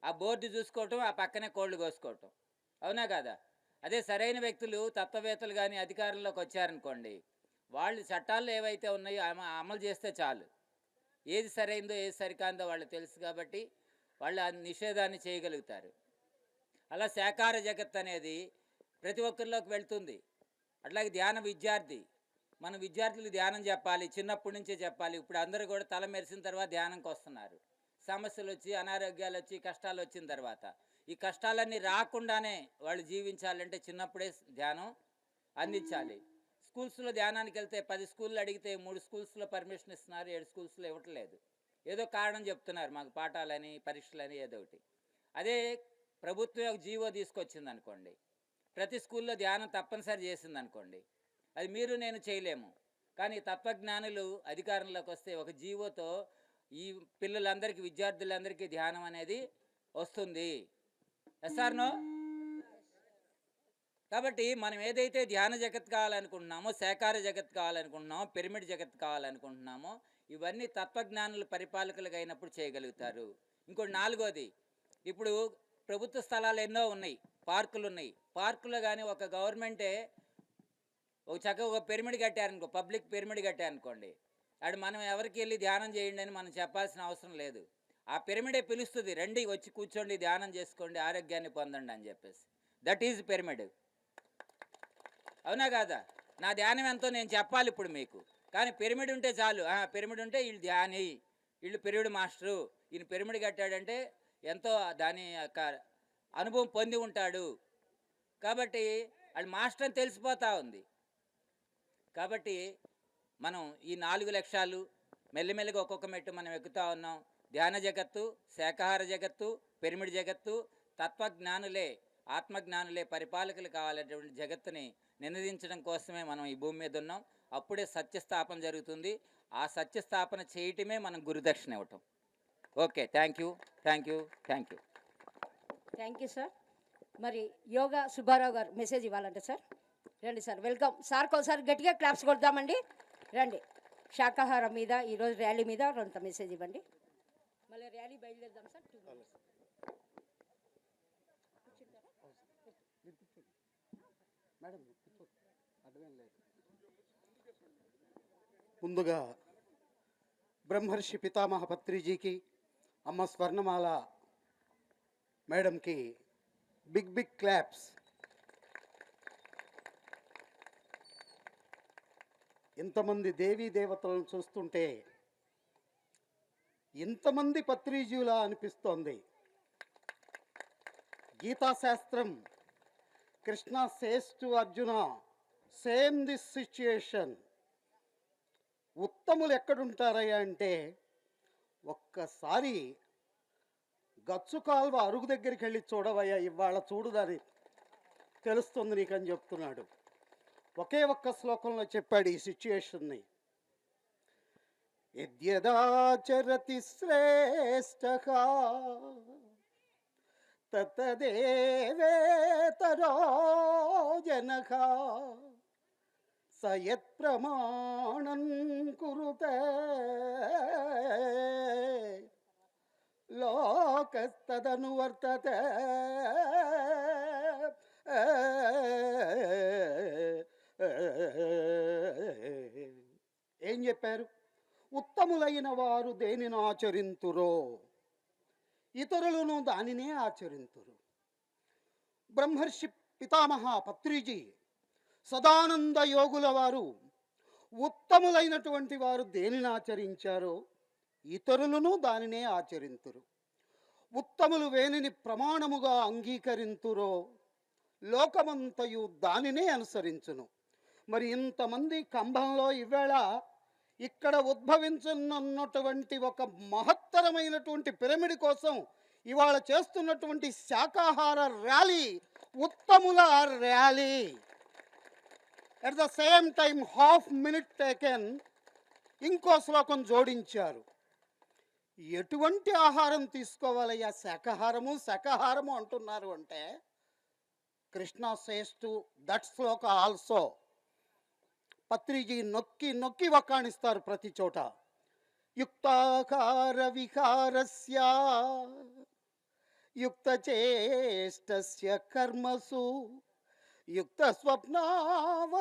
ఆ బోర్డు చూసుకోవటం, ఆ పక్కనే కోళ్ళు కోసుకోవటం, అవునా కాదా? అదే సరైన వ్యక్తులు, తత్వవేత్తలు కానీ అధికారంలోకి వచ్చారనుకోండి, వాళ్ళు చట్టాలు ఏవైతే ఉన్నాయో అమలు చేస్తే చాలు. ఏది సరైందో ఏది సరికాందో వాళ్ళు తెలుసు కాబట్టి వాళ్ళు ఆ నిషేధాన్ని చేయగలుగుతారు. అలా శాకాహార జగత్ అనేది ప్రతి ఒక్కరిలోకి వెళ్తుంది. అట్లాగే ధ్యాన విద్యార్థి, మన విద్యార్థులు ధ్యానం చెప్పాలి, చిన్నప్పటి నుంచే చెప్పాలి. ఇప్పుడు అందరూ కూడా తల మెరిసిన తర్వాత ధ్యానంకి వస్తున్నారు. సమస్యలు వచ్చి, అనారోగ్యాలు వచ్చి, కష్టాలు వచ్చిన తర్వాత ఈ కష్టాలన్నీ రాకుండానే వాళ్ళు జీవించాలంటే చిన్నప్పుడే ధ్యానం అందించాలి. స్కూల్స్లో ధ్యానానికి వెళ్తే 10 స్కూళ్ళు అడిగితే 3 స్కూల్స్లో పర్మిషన్ ఇస్తున్నారు, 7 స్కూల్స్లో ఇవ్వట్లేదు. ఏదో కారణం చెప్తున్నారు, మాకు పాఠాలని, పరీక్షలని, ఏదో ఒకటి. అదే ప్రభుత్వం ఒక జీవో తీసుకొచ్చింది అనుకోండి, ప్రతి స్కూల్లో ధ్యానం తప్పనిసరి చేసింది అనుకోండి, అది మీరు నేను చేయలేము. కానీ తత్వజ్ఞానులు అధికారంలోకి వస్తే ఒక జీవోతో ఈ పిల్లలందరికీ, విద్యార్థులందరికీ ధ్యానం అనేది వస్తుంది. ఎస్ఆర్నో? కాబట్టి మనం ఏదైతే ధ్యాన జగత్ కావాలనుకుంటున్నామో, శాకాహార జగత్ కావాలనుకుంటున్నామో, పిరమిడ్ జగత్ కావాలనుకుంటున్నామో, ఇవన్నీ తత్వజ్ఞానులు పరిపాలకులుగా అయినప్పుడు చేయగలుగుతారు. ఇంకోటి 4వది, ఇప్పుడు ప్రభుత్వ స్థలాలు ఎన్నో ఉన్నాయి, పార్కులు ఉన్నాయి. పార్కులో కానీ ఒక గవర్నమెంటే ఒక చక్కగా ఒక పిరమిడ్ కట్టారనుకో, పబ్లిక్ పిరమిడ్ కట్టారనుకోండి, అక్కడ మనం ఎవరికి వెళ్ళి ధ్యానం చేయండి అని మనం చెప్పాల్సిన అవసరం లేదు. ఆ పిరమిడే పిలుస్తుంది, రండి వచ్చి కూర్చోండి, ధ్యానం చేసుకోండి, ఆరోగ్యాన్ని పొందండి అని చెప్పేసి. దట్ ఈజ్ పిరమిడ్, అవునా కాదా? నా ధ్యానం ఎంతో నేను చెప్పాలి ఇప్పుడు మీకు, కానీ పిరమిడ్ ఉంటే చాలు. పిరమిడ్ ఉంటే వీళ్ళు ధ్యాని, వీళ్ళు పిరమిడ్ మాస్టరు, ఈయన పిరమిడ్ కట్టాడంటే ఎంతో దాని యొక్క అనుభవం పొంది ఉంటాడు కాబట్టి వాళ్ళు మాస్టర్ అని తెలిసిపోతూ ఉంది. కాబట్టి మనం ఈ 4 లక్ష్యాలు మెల్లిమెల్లిగా ఒక్కొక్క మెట్టు మనం ఎక్కుతూ ఉన్నాం. ధ్యాన జగత్తు, శాకాహార జగత్తు, పిరమిడ్ జగత్తు, తత్వజ్ఞానులే, ఆత్మజ్ఞానులే పరిపాలకులు కావాలనేటువంటి జగత్తుని నినదించడం కోసమే మనం ఈ భూమి మీద ఉన్నాం. అప్పుడే సత్యస్థాపన జరుగుతుంది. ఆ సత్యస్థాపన చేయటమే మనం గురుదక్షిణ ఇవ్వటం. Okay, thank you, thank you, thank you. Thank you sir. మరి యోగా సుబ్బారావు గారు మెసేజ్ ఇవ్వాలంటే సార్, రండి సార్, వెల్కమ్. సార్కి ఒకసారి గట్టిగా క్లాప్స్ కొడదామండి. రండి, శాకాహారం మీద ఈరోజు ర్యాలీ మీద కొంత మెసేజ్ ఇవ్వండి. మళ్ళీ ర్యాలీ బయలుదేరదాం సార్. 2 minutes. ముందుగా బ్రహ్మర్షి పితామహ పత్రిజీకి, అమ్మ స్వర్ణమాల మేడంకి బిగ్ క్లాప్స్. ఇంతమంది దేవీ దేవతలను చూస్తుంటే ఇంతమంది పత్రిజీలా అనిపిస్తోంది. గీతాశాస్త్రం, Krishna says to Arjuna, same this situation. ఉత్తములు ఎక్కడుంటారయ్యా అంటే, ఒక్కసారి గచ్చు కాల్వ అరుగు దగ్గరికి వెళ్ళి చూడవయ్యా, ఇవాళ చూడుదని తెలుస్తుంది నీకని చెప్తున్నాడు. ఒకే ఒక్క శ్లోకంలో చెప్పాడు ఈ సిచ్యుయేషన్ని. యద్యదాచరతి శ్రేష్ఠః తత్తదేవేతరో జనః సయత్ ప్రమాణం కురుతే లోకస్తదనువర్తతే. ఏం చెప్పారు? ఉత్తములైన వారు దేనిని ఆచరింతురో ఇతరులను దానినే ఆచరింతురు. బ్రహ్మర్షి పితామహ పత్రిజీ సదానంద యోగుల వారు ఉత్తములైనటువంటి వారు దేనిని ఆచరించారో ఇతరులను దానినే ఆచరింతురు. ఉత్తములు వేనిని ప్రమాణముగా అంగీకరింతురో లోకమంతయు దానినే అనుసరించును. మరి ఇంతమంది కంభంలో ఈవేళ ఇక్కడ ఉద్భవించనున్నటువంటి ఒక మహత్తరమైనటువంటి పిరమిడ్ కోసం ఇవాళ చేస్తున్నటువంటి శాకాహార ర్యాలీ ఉత్తముల rally. At the same time half minute taken ఇంకో శ్లోకం జోడించారు. ఎటువంటి ఆహారం తీసుకోవాలయ్యా? శాకాహారము అంటున్నారు అంటే కృష్ణ సేస్ టు దట్ శ్లోక ఆల్సో. పత్రిజీ నొక్కి నొక్కి వక్కాణిస్తారు ప్రతి చోట. యుక్తాకార వికారస్య యుక్త చేష్టస్య కర్మసు యుక్త స్వప్నావబోధస్య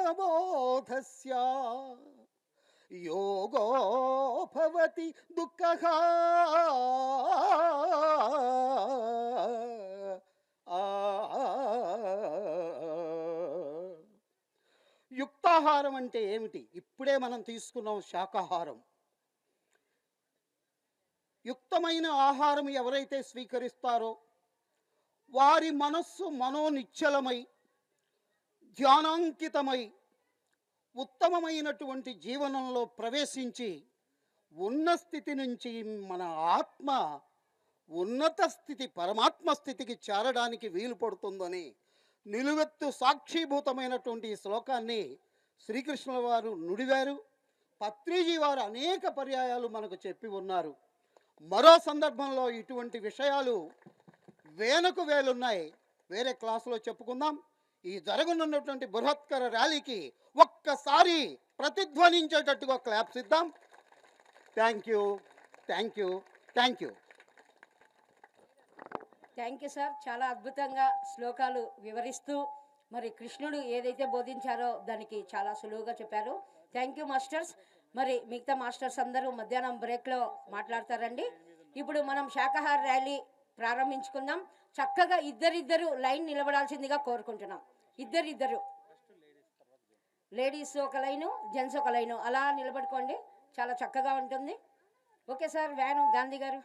యోగో భవతి దుఃఖః. యుక్తాహారం అంటే ఏమిటి? ఇప్పుడే మనం తీసుకున్నాం శాకాహారం. యుక్తమైన ఆహారం ఎవరైతే స్వీకరిస్తారో వారి మనస్సు మనోనిశ్చలమై ధ్యానాంకితమై ఉత్తమమైనటువంటి జీవనంలో ప్రవేశించి ఉన్న స్థితి నుంచి మన ఆత్మ ఉన్నత స్థితి పరమాత్మ స్థితికి చేరడానికి వీలు పడుతుందని నిలువెత్తు సాక్షిభూతమైనటువంటి ఈ శ్లోకాన్ని శ్రీకృష్ణుల వారు నుడివారు. పత్రిజీ వారు అనేక పర్యాయాలు మనకు చెప్పి ఉన్నారు. మరో సందర్భంలో ఇటువంటి విషయాలు వేలకు వేలున్నాయి, వేరే క్లాసులో చెప్పుకుందాం. ఈ జరగనున్నటువంటి బృహత్కర ర్యాలీకి ఒక్కసారి ప్రతిధ్వనించేటట్టుగా క్లాప్స్ ఇద్దాం. Thank you, thank you, thank you. Thank you sir. చాలా అద్భుతంగా శ్లోకాలు వివరిస్తూ మరి కృష్ణుడు ఏదైతే బోధించారో దానికి చాలా సులువుగా చెప్పారు. Thank you masters. మరి మిగతా మాస్టర్స్ అందరూ మధ్యాహ్నం బ్రేక్లో మాట్లాడతారండి. ఇప్పుడు మనం శాకాహార ర్యాలీ ప్రారంభించుకుందాం. చక్కగా ఇద్దరిద్దరు లైన్ నిలబడాల్సిందిగా కోరుకుంటున్నాం. ఇద్దరిద్దరు, లేడీస్ ఒక లైను, జెంట్స్ ఒక లైను, అలా నిలబడుకోండి. చాలా చక్కగా ఉంటుంది. Okay sir. వ్యాను గాంధీ గారు.